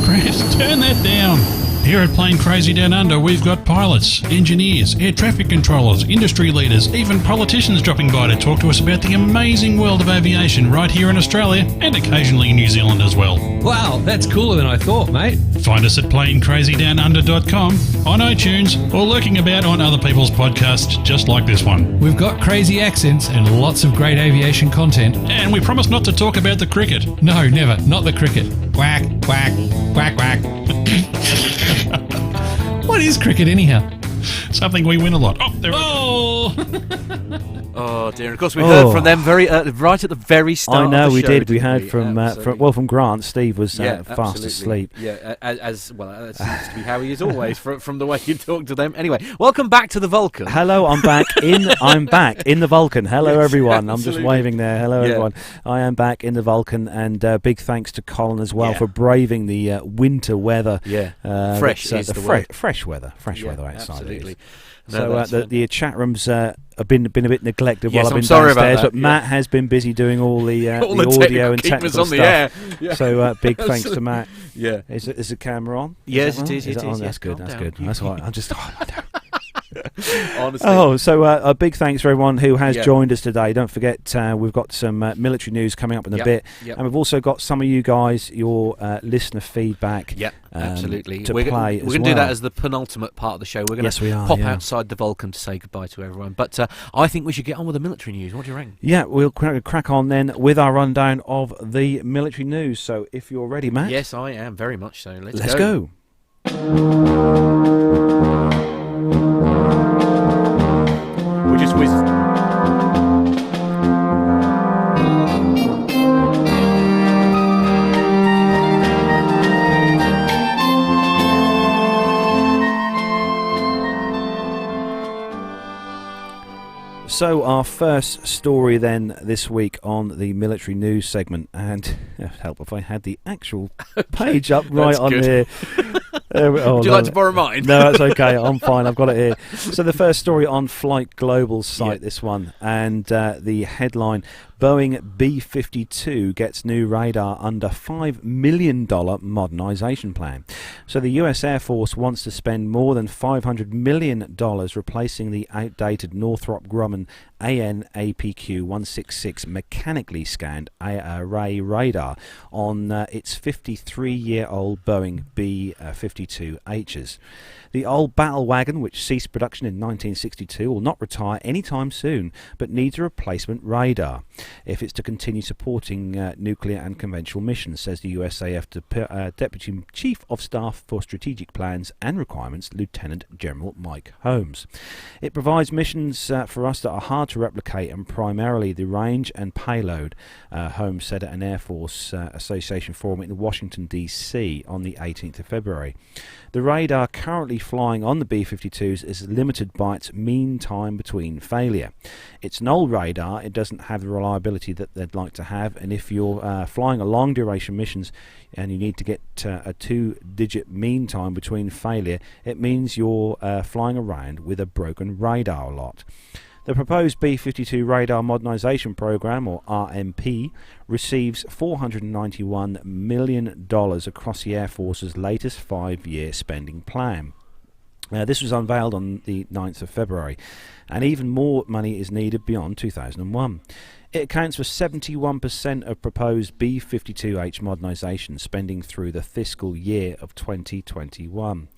[SPEAKER 9] turn that down. Here at Plane Crazy Down Under, we've got pilots, engineers, air traffic controllers, industry leaders, even politicians dropping by to talk to us about the amazing world of aviation right here in Australia and occasionally New Zealand as well.
[SPEAKER 2] Wow, that's cooler than I thought, mate.
[SPEAKER 9] Find us at planecrazydownunder.com, on iTunes, or lurking about on other people's podcasts just like this one.
[SPEAKER 2] We've got crazy accents and lots of great aviation content.
[SPEAKER 9] And we promise not to talk about the cricket.
[SPEAKER 2] No, never. Not the cricket. Quack, quack, quack, quack. What is cricket anyhow?
[SPEAKER 9] Something we win a lot. Oh, there we
[SPEAKER 2] go.
[SPEAKER 4] Oh dear! Of course, we heard from them right at the very start.
[SPEAKER 3] I know
[SPEAKER 4] of the
[SPEAKER 3] we
[SPEAKER 4] show,
[SPEAKER 3] did. We heard from Grant. Steve was fast
[SPEAKER 4] absolutely.
[SPEAKER 3] asleep.
[SPEAKER 4] Yeah, as well. That seems to be how he is always from the way you talk to them. Anyway, welcome back to the Vulcan.
[SPEAKER 3] Hello, I'm back in the Vulcan. Hello,
[SPEAKER 4] yes,
[SPEAKER 3] everyone.
[SPEAKER 4] absolutely.
[SPEAKER 3] I'm just waving there. Hello, everyone. I am back in the Vulcan, and big thanks to Colin as well for braving the winter weather.
[SPEAKER 4] Yeah, fresh is the word.
[SPEAKER 3] Fresh weather outside.
[SPEAKER 4] Absolutely.
[SPEAKER 3] So the chat rooms have been a bit neglected while I've been
[SPEAKER 4] sorry
[SPEAKER 3] downstairs,
[SPEAKER 4] about that,
[SPEAKER 3] but Matt has been busy doing all the
[SPEAKER 4] all
[SPEAKER 3] audio and technical
[SPEAKER 4] on
[SPEAKER 3] stuff.
[SPEAKER 4] The air. Yeah.
[SPEAKER 3] So big thanks to Matt.
[SPEAKER 4] Yeah.
[SPEAKER 3] Is the camera on?
[SPEAKER 4] Yes, it is.
[SPEAKER 3] Is it on?
[SPEAKER 4] Yes,
[SPEAKER 3] That's good. That's why I'm just.
[SPEAKER 4] Honestly.
[SPEAKER 3] So a big thanks for everyone who has joined us today. Don't forget, we've got some military news coming up in a bit, and we've also got some of you guys, your listener feedback.
[SPEAKER 4] Yeah, absolutely.
[SPEAKER 3] We're going
[SPEAKER 4] to do that as the penultimate part of the show. We're going to pop outside the Vulcan to say goodbye to everyone. But I think we should get on with the military news. What do you reckon?
[SPEAKER 3] Yeah, we'll crack on then with our rundown of the military news. So if you're ready, Matt.
[SPEAKER 4] Yes, I am very much so.
[SPEAKER 3] Let's go.
[SPEAKER 4] We're just whiz.
[SPEAKER 3] So our first story then this week on the military news segment, and help if I had the actual page up right on here.
[SPEAKER 4] Would you like to borrow mine?
[SPEAKER 3] No, that's okay. I'm fine. I've got it here. So the first story on Flight Global's site, this one, and the headline: Boeing B-52 gets new radar under $5 million modernisation plan. So the US Air Force wants to spend more than $500 million replacing the outdated Northrop Grumman AN/APQ-166 mechanically scanned array radar on its 53-year-old Boeing B-52Hs. The old battle wagon, which ceased production in 1962, will not retire anytime soon, but needs a replacement radar if it's to continue supporting nuclear and conventional missions, says the USAF Deputy Chief of Staff for Strategic Plans and Requirements, Lieutenant General Mike Holmes. It provides missions for us that are hard to replicate, and primarily the range and payload, Holmes said at an Air Force Association forum in Washington, D.C. on the 18th of February. The radar currently flying on the B-52s is limited by its mean time between failure. It's an old radar, it doesn't have the reliability that they'd like to have, and if you're flying a long duration missions and you need to get a 2-digit mean time between failure, it means you're flying around with a broken radar lot. The proposed B-52 Radar Modernisation Programme, or RMP, receives $491 million across the Air Force's latest 5-year spending plan. This was unveiled on the 9th of February, and even more money is needed beyond 2001. It accounts for 71% of proposed B-52H modernisation spending through the fiscal year of 2021,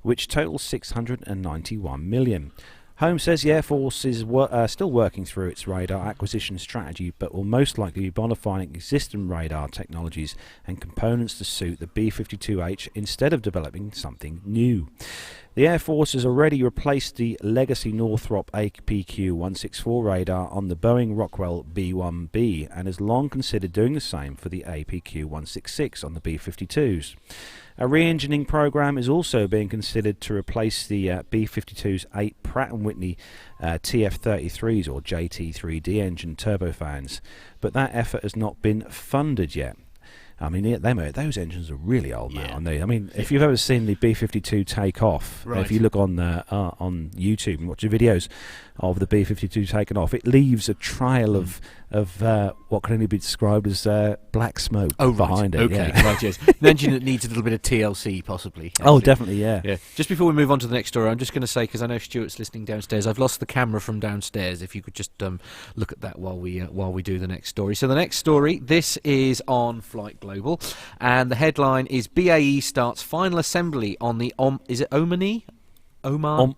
[SPEAKER 3] which totals $691 million. Holmes says the Air Force is still working through its radar acquisition strategy, but will most likely be modifying existing radar technologies and components to suit the B-52H instead of developing something new. The Air Force has already replaced the legacy Northrop APQ-164 radar on the Boeing Rockwell B-1B and has long considered doing the same for the APQ-166 on the B-52s. A re-engineering program is also being considered to replace the B-52's 8 Pratt & Whitney TF-33s or JT3D engine turbofans, but that effort has not been funded yet. I mean, those engines are really old now, aren't they? I mean, if you've ever seen the B-52 take off, if you look on YouTube and watch the videos of the B-52 taken off, it leaves a trail of what can only be described as black smoke behind it.
[SPEAKER 4] Okay, right, yes. An engine that needs a little bit of TLC, possibly. Actually.
[SPEAKER 3] Oh, definitely, yeah.
[SPEAKER 4] Just before we move on to the next story, I'm just going to say, because I know Stuart's listening downstairs, I've lost the camera from downstairs. If you could just look at that while we do the next story. So the next story, this is on Flight Global, and the headline is BAE starts final assembly on the Omani Typhoon,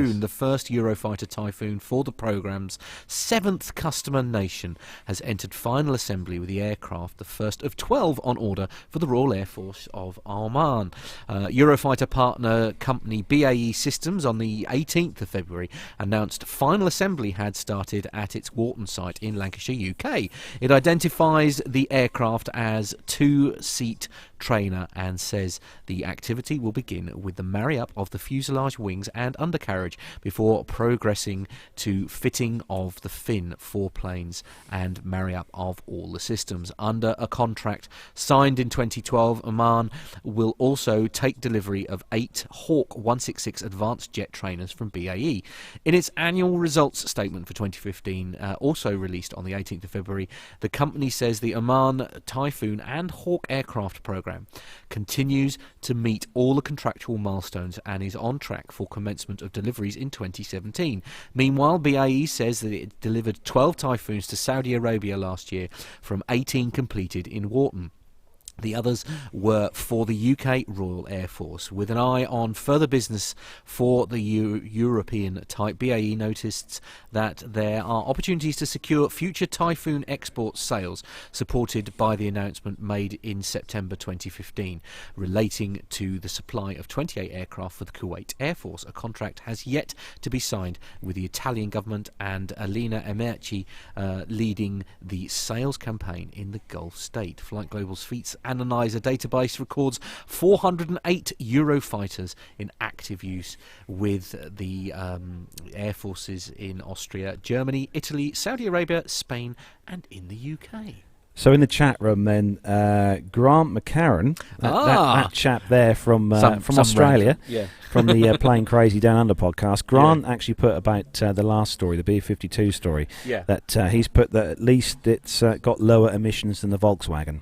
[SPEAKER 4] yes. The first Eurofighter Typhoon for the programme's 7th customer nation, has entered final assembly with the aircraft, the first of 12 on order for the Royal Air Force of Oman. Eurofighter partner company BAE Systems on the 18th of February announced final assembly had started at its Warton site in Lancashire, UK. It identifies the aircraft as 2-seat trainer and says the activity will begin with the marry-up of the fuselage, wings and undercarriage before progressing to fitting of the fin, foreplanes and marry-up of all the systems. Under a contract signed in 2012, Oman will also take delivery of 8 Hawk 166 advanced jet trainers from BAE. In its annual results statement for 2015, also released on the 18th of February, the company says the Oman Typhoon and Hawk aircraft program continues to meet all the contractual milestones and is on track for commencement of deliveries in 2017. Meanwhile, BAE says that it delivered 12 Typhoons to Saudi Arabia last year from 18 completed in Warton. The others were for the UK Royal Air Force. With an eye on further business for the European type, BAE noticed that there are opportunities to secure future Typhoon export sales, supported by the announcement made in September 2015 relating to the supply of 28 aircraft for the Kuwait Air Force. A contract has yet to be signed with the Italian government and Alina Emerci leading the sales campaign in the Gulf state. Flight Global's feats Analyzer database records 408 Eurofighters in active use with the air forces in Austria, Germany, Italy, Saudi Arabia, Spain, and in the UK.
[SPEAKER 3] So in the chat room, then Grant McCarran, that chap there from Australia, from the Playing Crazy Down Under podcast. Grant actually put about the last story, the B-52 story, that he's put that at least it's got lower emissions than the Volkswagen.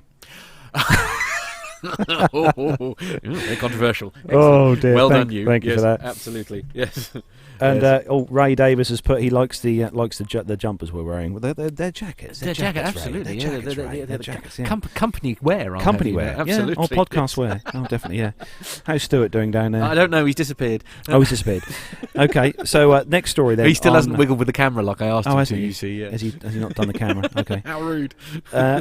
[SPEAKER 4] Very controversial. Excellent.
[SPEAKER 3] Oh dear!
[SPEAKER 4] Well done, you.
[SPEAKER 3] Thank you for that.
[SPEAKER 4] Absolutely. Yes.
[SPEAKER 3] And Ray Davis has put he likes the jumpers we're wearing. Well, they're jackets.
[SPEAKER 4] They're jackets, absolutely.
[SPEAKER 3] They're jackets.
[SPEAKER 4] Company wear.
[SPEAKER 3] Company wear.
[SPEAKER 4] Absolutely.
[SPEAKER 3] Or podcast wear. Oh, definitely. Yeah. How's Stuart doing down there?
[SPEAKER 4] I don't know. He's disappeared.
[SPEAKER 3] Oh, he's disappeared. Okay. So next story then.
[SPEAKER 4] He still hasn't wiggled with the camera like I asked him to.
[SPEAKER 3] He?
[SPEAKER 4] You see? Yeah.
[SPEAKER 3] Has he not done the camera? Okay.
[SPEAKER 4] How rude.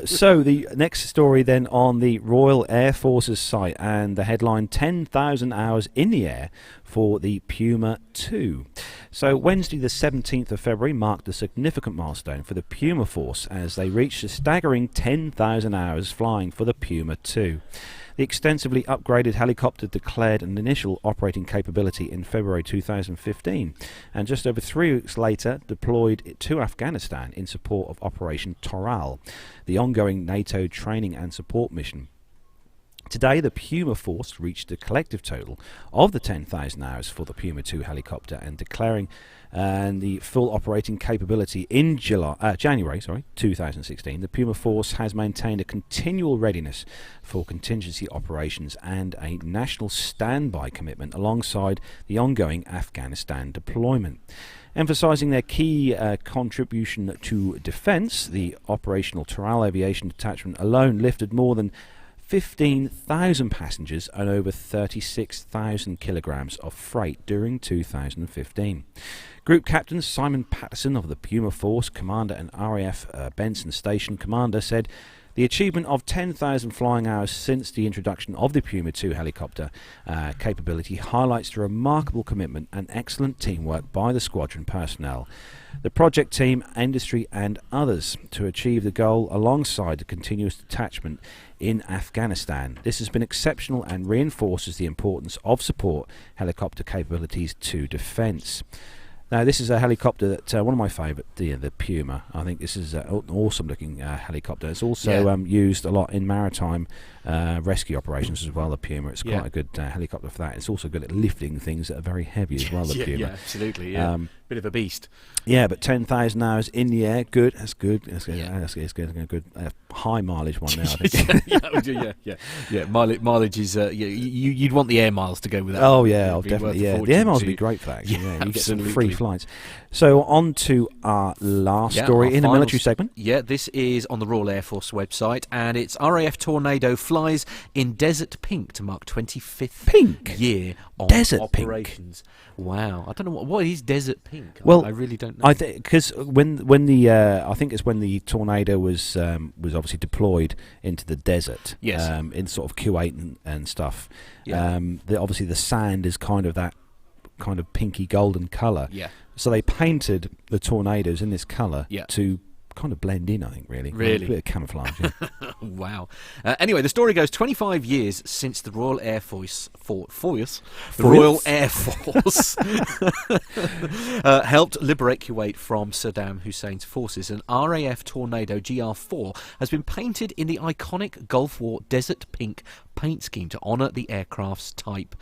[SPEAKER 3] So the next story then on the Royal Air Force's site, and the headline: 10,000 hours in the air for the Puma 2. So Wednesday the 17th of February marked a significant milestone for the Puma Force as they reached a staggering 10,000 hours flying for the Puma 2. The extensively upgraded helicopter declared an initial operating capability in February 2015 and just over 3 weeks later deployed it to Afghanistan in support of Operation Trawl, the ongoing NATO training and support mission. Today, the Puma Force reached a collective total of the 10,000 hours for the Puma 2 helicopter, and declaring the full operating capability in January 2016. The Puma Force has maintained a continual readiness for contingency operations and a national standby commitment alongside the ongoing Afghanistan deployment. Emphasising their key contribution to defence, the Operational Trawl Aviation Detachment alone lifted more than 15,000 passengers and over 36,000 kilograms of freight during 2015. Group Captain Simon Patterson of the Puma Force, Commander and RAF Benson Station Commander, said the achievement of 10,000 flying hours since the introduction of the Puma 2 helicopter capability highlights the remarkable commitment and excellent teamwork by the squadron personnel, the project team, industry and others to achieve the goal alongside the continuous detachment in Afghanistan. This has been exceptional and reinforces the importance of support helicopter capabilities to defence. Now, this is a helicopter that one of my favourite, the Puma. I think this is an awesome-looking helicopter. It's also used a lot in maritime rescue operations as well, the Puma. It's quite a good helicopter for that. It's also good at lifting things that are very heavy as well, the Puma.
[SPEAKER 4] Yeah, absolutely, yeah. Bit of a beast.
[SPEAKER 3] Yeah, but 10,000 hours in the air, good. That's good. That's good. That's good. High mileage one now, I think.
[SPEAKER 4] yeah. Mileage is you'd want the air miles to go with that.
[SPEAKER 3] Oh yeah, definitely. Yeah, the air miles would be great for that. Yeah, you get some free flights. So on to our last story in the military segment.
[SPEAKER 4] Yeah, this is on the Royal Air Force website, and it's RAF Tornado flies in desert pink to mark 25th year on
[SPEAKER 3] desert
[SPEAKER 4] operations. Pink. Wow, I don't know what is desert pink.
[SPEAKER 3] Well,
[SPEAKER 4] I really don't know.
[SPEAKER 3] I think because when the I think it's when the Tornado was obviously deployed into the desert.
[SPEAKER 4] Yes.
[SPEAKER 3] In sort of Kuwait and stuff.
[SPEAKER 4] Yeah.
[SPEAKER 3] Obviously the sand is kind of that kind of pinky golden colour.
[SPEAKER 4] Yeah.
[SPEAKER 3] So they painted the Tornadoes in this colour to kind of blend in, I think, really.
[SPEAKER 4] Really?
[SPEAKER 3] A bit of camouflage, yeah.
[SPEAKER 4] Wow. Anyway, the story goes 25 years since the Royal Air Force helped liberate Kuwait from Saddam Hussein's forces. An RAF Tornado GR4 has been painted in the iconic Gulf War desert pink paint scheme to honour the aircraft's type.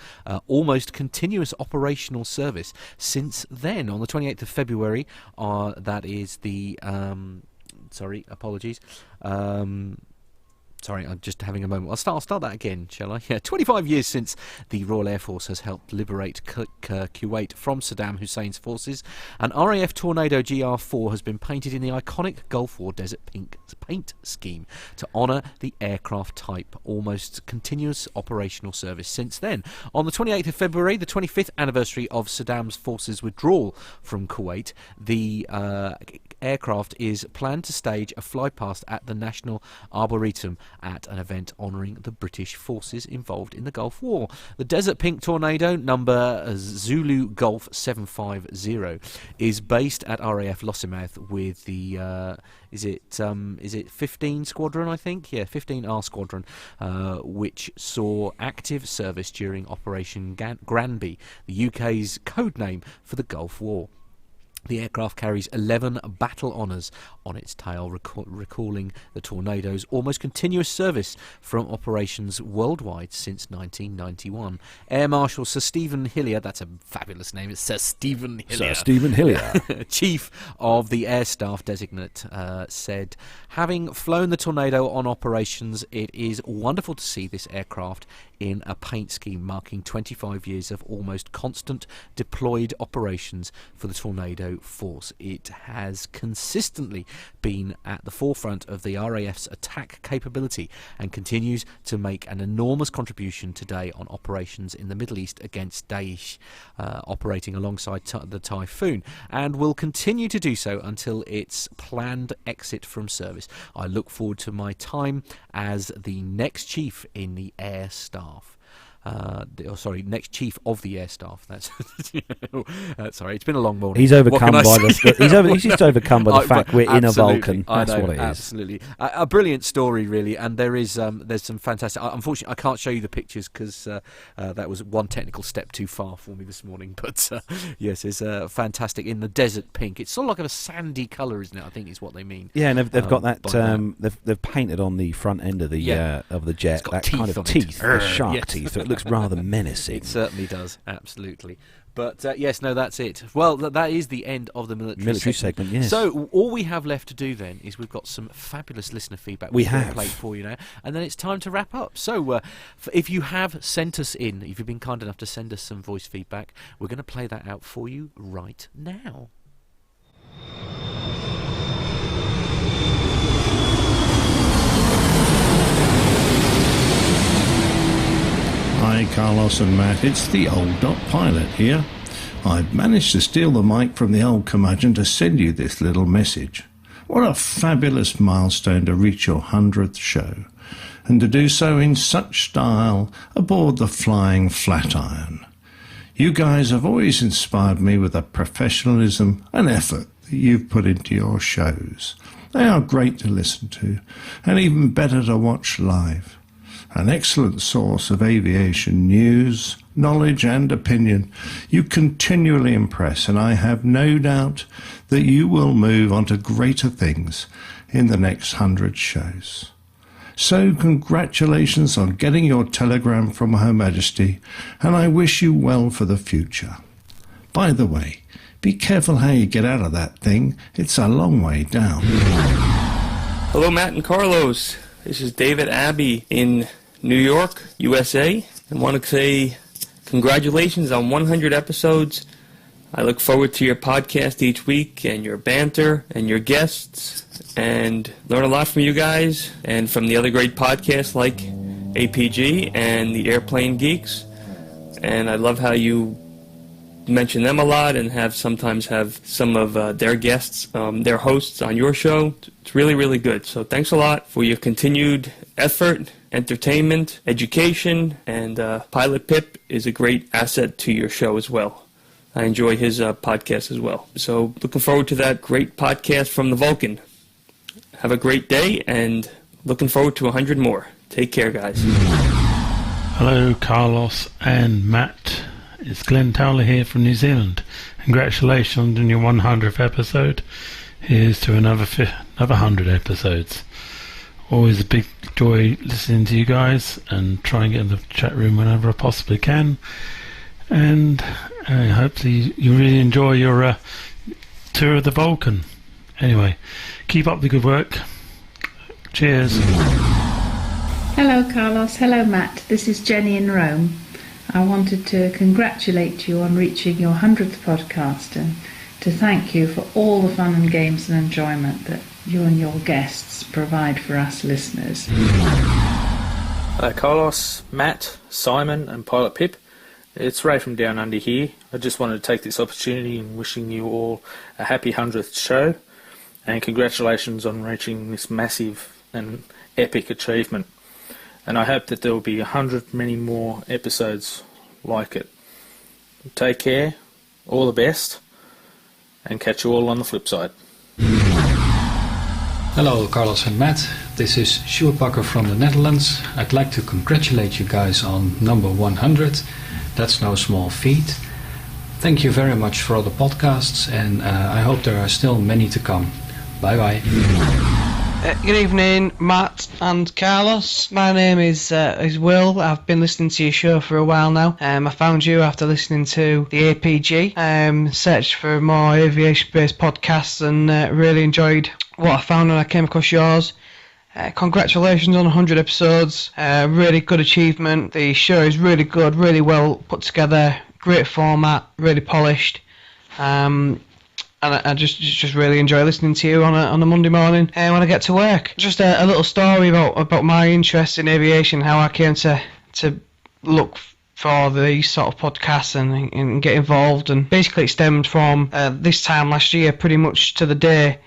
[SPEAKER 4] Almost continuous operational service since then. On the 28th of February, that is the... sorry, apologies. Sorry, I'm just having a moment. I'll start that again, shall I? Yeah, 25 years since the Royal Air Force has helped liberate Kuwait from Saddam Hussein's forces. An RAF Tornado GR4 has been painted in the iconic Gulf War desert pink paint scheme to honour the aircraft type. Almost continuous operational service since then. On the 28th of February, the 25th anniversary of Saddam's forces' withdrawal from Kuwait, the aircraft is planned to stage a flypast at the National Arboretum at an event honouring the British forces involved in the Gulf War. The Desert Pink Tornado, number Zulu Golf 750, is based at RAF Lossiemouth with the is it 15 Squadron, I think? Yeah, 15R Squadron, which saw active service during Operation Granby, the UK's code name for the Gulf War. The aircraft carries 11 battle honours on its tail, recalling the Tornado's almost continuous service from operations worldwide since 1991. Air Marshal Sir Stephen Hillier, that's a fabulous name, it's Sir Stephen Hillier.
[SPEAKER 3] Sir Stephen Hillier.
[SPEAKER 4] Chief of the Air Staff Designate, said, having flown the Tornado on operations, it is wonderful to see this aircraft in a paint scheme marking 25 years of almost constant deployed operations for the Tornado force. It has consistently been at the forefront of the RAF's attack capability and continues to make an enormous contribution today on operations in the Middle East against Daesh, operating alongside the Typhoon, and will continue to do so until its planned exit from service. I look forward to my time as the next chief in the Air Staff. Next chief of the air staff. That's sorry. It's been a long morning.
[SPEAKER 3] He's overcome by he's just overcome by the fact we're in a Vulcan. That's what it is.
[SPEAKER 4] Absolutely, a brilliant story, really. And there's some fantastic. Unfortunately, I can't show you the pictures because that was one technical step too far for me this morning. But yes, it's fantastic in the desert pink. It's sort of like a sandy colour, isn't it? I think is what they mean.
[SPEAKER 3] Yeah, and they've got that. They've painted on the front end of the jet that kind of teeth, the shark teeth. So it looks rather menacing.
[SPEAKER 4] It certainly does, absolutely. But yes, no, that's it. Well, that is the end of the military
[SPEAKER 3] segment. Yes.
[SPEAKER 4] So all we have left to do then is we've got some fabulous listener feedback.
[SPEAKER 3] We have
[SPEAKER 4] played for you now, and then it's time to wrap up. So if you have sent us in, if you've been kind enough to send us some voice feedback, we're going to play that out for you right now.
[SPEAKER 10] Hi Carlos and Matt, it's the old dot pilot here. I've managed to steal the mic from the old curmudgeon to send you this little message. What a fabulous milestone to reach your 100th show, and to do so in such style aboard the Flying Flatiron. You guys have always inspired me with the professionalism and effort that you've put into your shows. They are great to listen to, and even better to watch live. An excellent source of aviation news, knowledge and opinion. You continually impress, and I have no doubt that you will move on to greater things in the next 100 shows. So congratulations on getting your telegram from Her Majesty, and I wish you well for the future. By the way, be careful how you get out of that thing. It's a long way down.
[SPEAKER 11] Hello, Matt and Carlos. This is David Abbey in New York, USA. I want to say congratulations on 100 episodes. I look forward to your podcast each week and your banter and your guests, and learn a lot from you guys and from the other great podcasts like APG and the Airplane Geeks. And I love how you mention them a lot and sometimes have some of their guests, their hosts on your show. It's really, really good. So thanks a lot for your continued effort, entertainment, education, and Pilot Pip is a great asset to your show as well. I enjoy his podcast as well. So looking forward to that great podcast from the Vulcan. Have a great day, and looking forward to 100 more. Take care, guys.
[SPEAKER 9] Hello, Carlos and Matt. It's Glenn Towler here from New Zealand. Congratulations on your 100th episode. Here's to another 100 episodes. Always a big joy listening to you guys, and try and get in the chat room whenever I possibly can. And hopefully you really enjoy your tour of the Vulcan. Anyway, keep up the good work. Cheers.
[SPEAKER 12] Hello Carlos, hello Matt. This is Jenny in Rome. I wanted to congratulate you on reaching your 100th podcast, and to thank you for all the fun and games and enjoyment that you and your guests provide for us listeners.
[SPEAKER 13] Hello Carlos, Matt, Simon and Pilot Pip. It's Ray from Down Under here. I just wanted to take this opportunity in wishing you all a happy 100th show. and congratulations on reaching this massive and epic achievement. And I hope that there will be 100 many more episodes like it. Take care, all the best, and catch you all on the flip side.
[SPEAKER 14] Hello Carlos and Matt, this is Sjoerd Bakker from the Netherlands. I'd like to congratulate you guys on number 100. That's no small feat. Thank you very much for all the podcasts, and I hope there are still many to come. Bye bye.
[SPEAKER 15] Good evening, Matt and Carlos. My name is Will. I've been listening to your show for a while now. I found you after listening to the APG. Searched for more aviation-based podcasts and really enjoyed what I found when I came across yours. Congratulations on 100 episodes. Really good achievement. The show is really good, really well put together. Great format, really polished. And I just really enjoy listening to you on a Monday morning when I get to work. Just a little story about my interest in aviation, how I came to look for these sort of podcasts and get involved. And basically it stemmed from this time last year, pretty much to the day.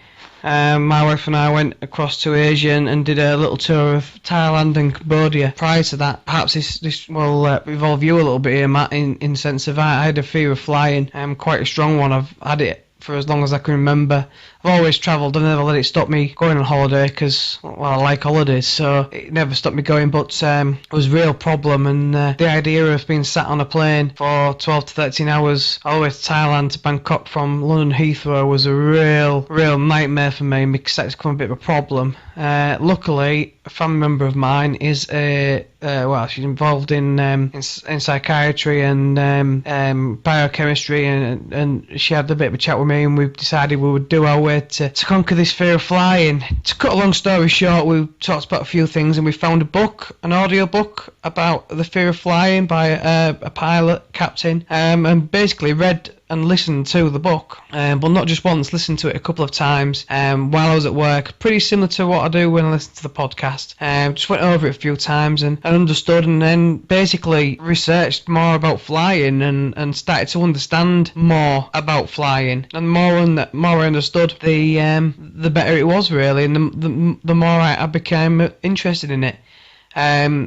[SPEAKER 15] My wife and I went across to Asia and did a little tour of Thailand and Cambodia. Prior to that, perhaps this will involve you a little bit here, Matt, in the sense of I had a fear of flying. Quite a strong one. I've had it for as long as I can remember. I've always travelled. I've never let it stop me going on holiday because, well, I like holidays, so it never stopped me going, but it was a real problem. And the idea of being sat on a plane for 12 to 13 hours all the way to Thailand to Bangkok from London Heathrow was a real nightmare for me because that's become a bit of a problem. Luckily, a family member of mine is she's involved in psychiatry and biochemistry, and she had a bit of a chat with me, and we decided we would do our way to conquer this fear of flying. To cut a long story short, we talked about a few things, and we found a book, an audio book about the fear of flying by a pilot captain, and basically read and listened to the book, but not just once, listened to it a couple of times while I was at work, pretty similar to what I do when I listen to the podcast. Just went over it a few times and understood, and then basically researched more about flying and started to understand more about flying. And the more I understood, the better it was really, and the more I became interested in it.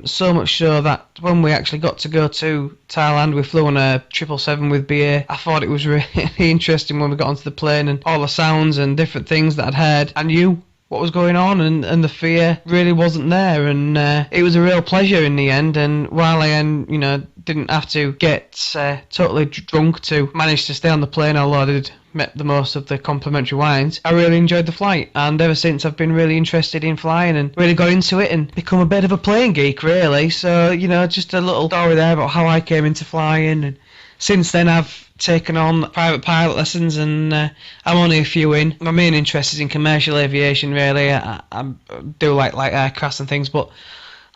[SPEAKER 15] So much so that when we actually got to go to Thailand, we flew on a 777 with BA. I thought it was really interesting when we got onto the plane, and all the sounds and different things that I'd heard. I knew what was going on, and the fear really wasn't there, and it was a real pleasure in the end. And while I didn't have to get totally drunk to manage to stay on the plane, although I did met the most of the complimentary wines, I really enjoyed the flight, and ever since I've been really interested in flying and really got into it and become a bit of a plane geek really. So just a little story there about how I came into flying, and since then I've taken on private pilot lessons, and I'm only a few in. My main interest is in commercial aviation really. I do like aircrafts and things, but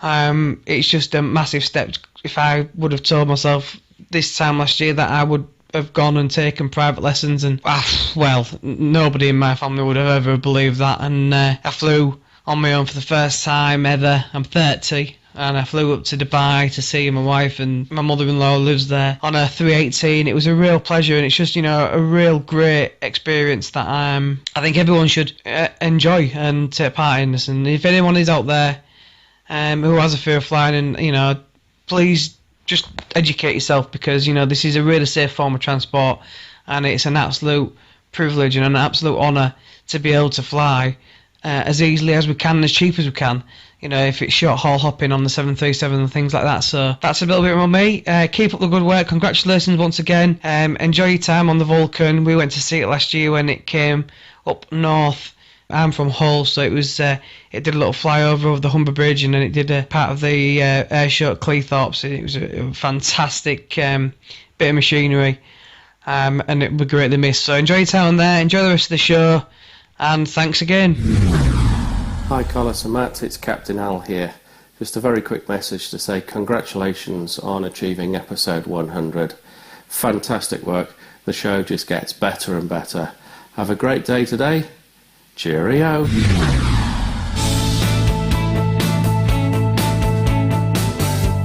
[SPEAKER 15] it's just a massive step. If I would have told myself this time last year that I would have gone and taken private lessons, and nobody in my family would have ever believed that. And I flew on my own for the first time ever. I'm 30, and I flew up to Dubai to see my wife, and my mother-in-law lives there, on a 318. It was a real pleasure, and it's just a real great experience that I think everyone should enjoy and take part in this. And if anyone is out there who has a fear of flying, and please just educate yourself, because this is a really safe form of transport, and it's an absolute privilege and an absolute honour to be able to fly as easily as we can and as cheap as we can, if it's short haul hopping on the 737 and things like that. So that's a little bit about me. Keep up the good work. Congratulations once again. Enjoy your time on the Vulcan. We went to see it last year when it came up north. I'm from Hull, so it did a little flyover over the Humber Bridge, and then it did a part of the air show at Cleethorpes. It was a fantastic bit of machinery, and it would be greatly missed. So enjoy your time there, enjoy the rest of the show, and thanks again.
[SPEAKER 16] Hi Carlos and Matt, it's Captain Al here. Just a very quick message to say congratulations on achieving episode 100. Fantastic work. The show just gets better and better. Have a great day today. Cheerio.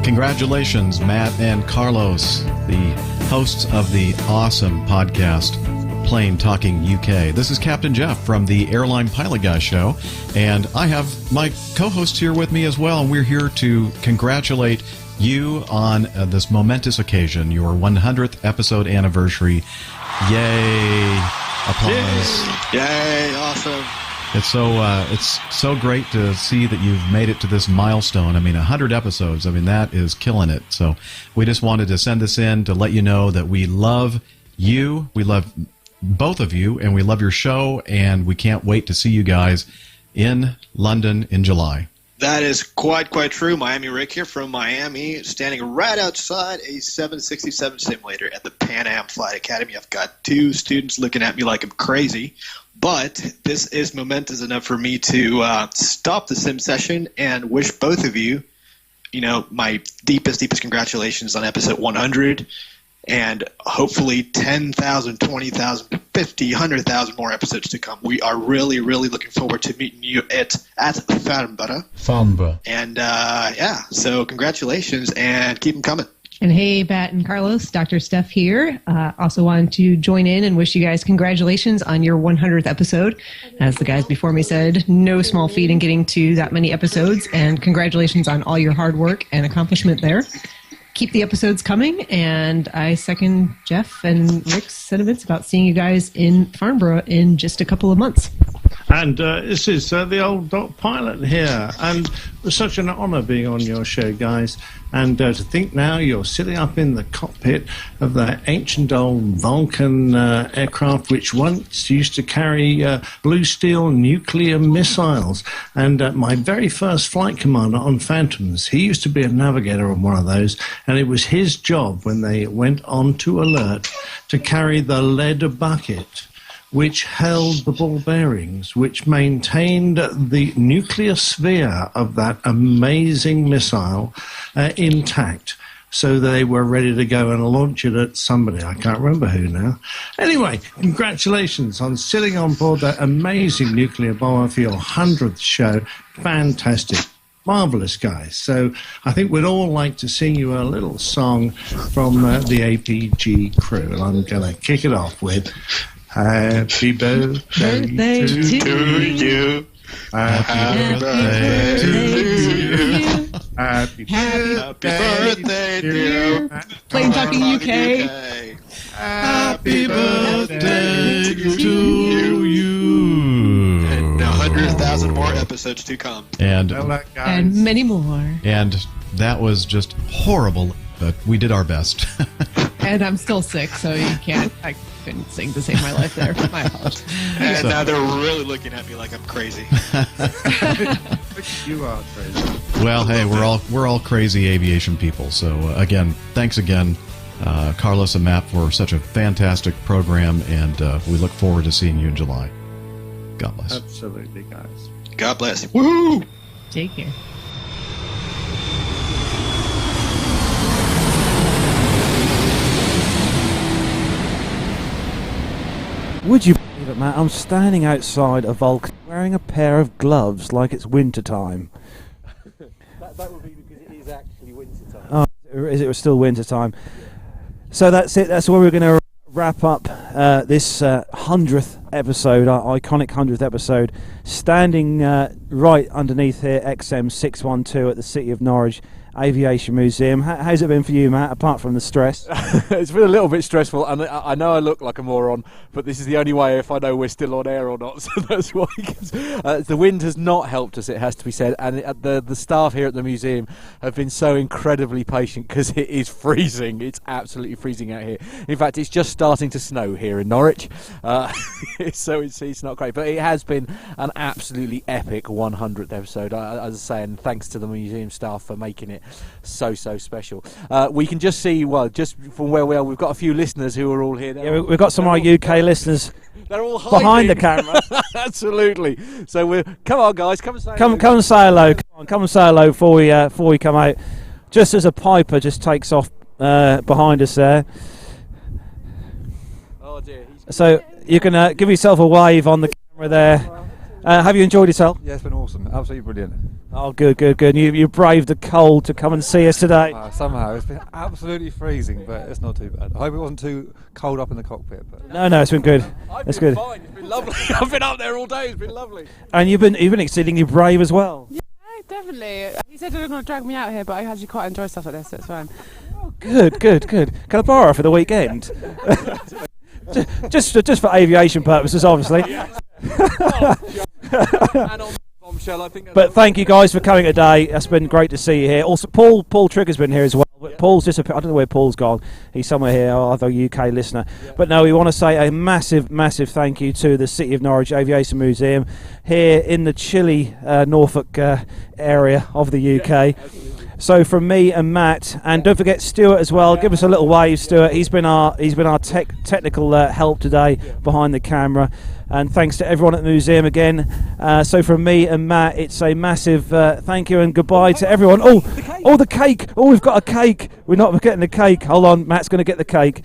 [SPEAKER 17] Congratulations, Matt and Carlos, the hosts of the awesome podcast. Plane Talking UK. This is Captain Jeff from the Airline Pilot Guy Show, and I have my co-hosts here with me as well, and we're here to congratulate you on this momentous occasion, your 100th episode anniversary. Yay! Applause.
[SPEAKER 18] Yay! Awesome.
[SPEAKER 17] It's so great to see that you've made it to this milestone. I mean, 100 episodes. I mean, that is killing it. So we just wanted to send this in to let you know that we love you. We love both of you, and we love your show, and we can't wait to see you guys in London in July.
[SPEAKER 18] That is quite true. Miami Rick here from Miami, standing right outside a 767 simulator at the Pan Am Flight Academy. I've got two students looking at me like I'm crazy, but this is momentous enough for me to stop the sim session and wish both of you, my deepest congratulations on episode 100. And hopefully 10,000, 20,000, 50, 100,000 more episodes to come. We are really looking forward to meeting you at Farnborough. And so congratulations and keep them coming.
[SPEAKER 19] And hey, Matt and Carlos, Dr. Steph here. Also wanted to join in and wish you guys congratulations on your 100th episode. As the guys before me said, no small feat in getting to that many episodes, and congratulations on all your hard work and accomplishment there. Keep the episodes coming, and I second Jeff and Rick's sentiments about seeing you guys in Farnborough in just a couple of months.
[SPEAKER 10] And this is the old Dot Pilot here, and it was such an honour being on your show, guys. And to think now you're sitting up in the cockpit of that ancient old Vulcan aircraft which once used to carry blue steel nuclear missiles. And my very first flight commander on Phantoms, he used to be a navigator on one of those, and it was his job when they went on to alert to carry the lead bucket which held the ball bearings, which maintained the nuclear sphere of that amazing missile intact. So they were ready to go and launch it at somebody. I can't remember who now. Anyway, congratulations on sitting on board that amazing nuclear bomber for your 100th show. Fantastic. Marvellous, guys. So I think we'd all like to sing you a little song from the APG crew. And I'm going to kick it off with Happy birthday to you. Happy birthday to you. Happy birthday dear
[SPEAKER 19] Plane Talking UK.
[SPEAKER 10] Happy birthday to you.
[SPEAKER 18] And 100,000 more episodes to come.
[SPEAKER 19] And many more.
[SPEAKER 17] And that was just horrible, but we did our best.
[SPEAKER 19] And I'm still sick, so I couldn't sing to save my life there. My apologies.
[SPEAKER 18] And now they're really looking at me like I'm crazy.
[SPEAKER 10] You are crazy.
[SPEAKER 17] Well, hey, we're all crazy aviation people. So again, thanks again, Carlos and Matt, for such a fantastic program, and we look forward to seeing you in July. God bless.
[SPEAKER 10] Absolutely, guys.
[SPEAKER 18] God bless. Woohoo!
[SPEAKER 19] Take care.
[SPEAKER 3] Would you believe it, Matt? I'm standing outside a Vulcan wearing a pair of gloves like it's winter time.
[SPEAKER 13] That would be because it is actually winter time.
[SPEAKER 3] Oh, it was still winter time. So that's it. That's where we're going to wrap up this 100th episode, our iconic 100th episode, standing right underneath here, XM612 at the City of Norwich Aviation Museum. How's it been for you, Matt, apart from the stress?
[SPEAKER 4] It's been a little bit stressful, and I know I look like a moron, but this is the only way if I know we're still on air or not, so that's why. The wind has not helped us, it has to be said, and the staff here at the museum have been so incredibly patient because it is freezing. It's absolutely freezing out here. In fact, it's just starting to snow here in Norwich, so it's not great, but it has been an absolutely epic 100th episode, as I say, and thanks to the museum staff for making it so special. We can just see, well, just from where we are, we've got a few listeners who are all here.
[SPEAKER 3] Yeah, we've got some of our UK listeners.
[SPEAKER 4] They're all hiding
[SPEAKER 3] behind the camera.
[SPEAKER 4] Absolutely. So come on, guys, come and say
[SPEAKER 3] hello. Come and say hello. Come and say hello before we come out. Just as a Piper just takes off behind us there.
[SPEAKER 4] Oh dear.
[SPEAKER 3] So you can give yourself a wave on the camera there. Have you enjoyed yourself?
[SPEAKER 20] Yeah, it's been awesome. Absolutely brilliant.
[SPEAKER 3] Oh, good. You braved the cold to come and see us today.
[SPEAKER 20] Somehow it's been absolutely freezing, but it's not too bad. I hope it wasn't too cold up in the cockpit. But
[SPEAKER 3] No, it's been good.
[SPEAKER 20] It's
[SPEAKER 3] good.
[SPEAKER 20] fine. It's been lovely. I've been up there all day. It's been lovely.
[SPEAKER 3] And you've been exceedingly brave as well.
[SPEAKER 21] Yeah, definitely. He said he was going to drag me out here, but I actually quite enjoy stuff like this, so it's fine.
[SPEAKER 3] Good. Can I borrow her for the weekend? just for aviation purposes, obviously. But thank you guys for coming today. It's been great to see you here. Also, Paul Trigger's been here as well. Paul's disappeared. I don't know where Paul's gone. He's somewhere here, either UK listener. But no, we want to say a massive thank you to the City of Norwich Aviation Museum here in the chilly Norfolk area of the UK. So from me and Matt, and don't forget Stuart as well. Give us a little wave, Stuart. He's been our technical help today behind the camera. And thanks to everyone at the museum again. So from me and Matt, it's a massive thank you and goodbye to everyone. Oh, the cake! Oh, we've got a cake. We're not getting the cake. Hold on, Matt's going to get the cake.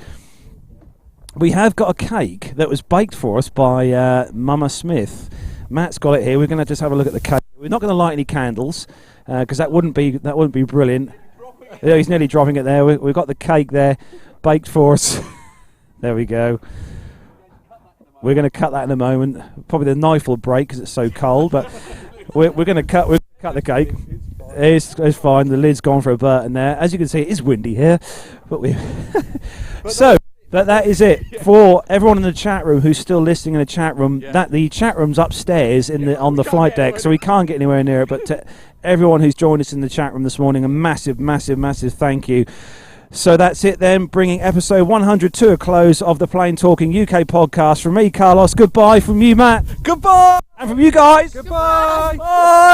[SPEAKER 3] We have got a cake that was baked for us by Mama Smith. Matt's got it here. We're going to just have a look at the cake. We're not going to light any candles because that wouldn't be brilliant. Yeah, he's nearly dropping it there. We've got the cake there, baked for us. There we go. We're going to cut that in a moment. Probably the knife will break because it's so cold, but we're going to cut the cake. It's fine. The lid's gone for a burn there. As you can see, it is windy here, but that is it for everyone in the chat room who's still listening in the chat room. That the chat room's upstairs on the flight deck, so we can't get anywhere near it. But to everyone who's joined us in the chat room this morning, a massive thank you. So that's it then, bringing episode 100 to a close of the Plain Talking UK podcast. From me, Carlos, goodbye. From you, Matt, goodbye. And from you guys, goodbye. Bye.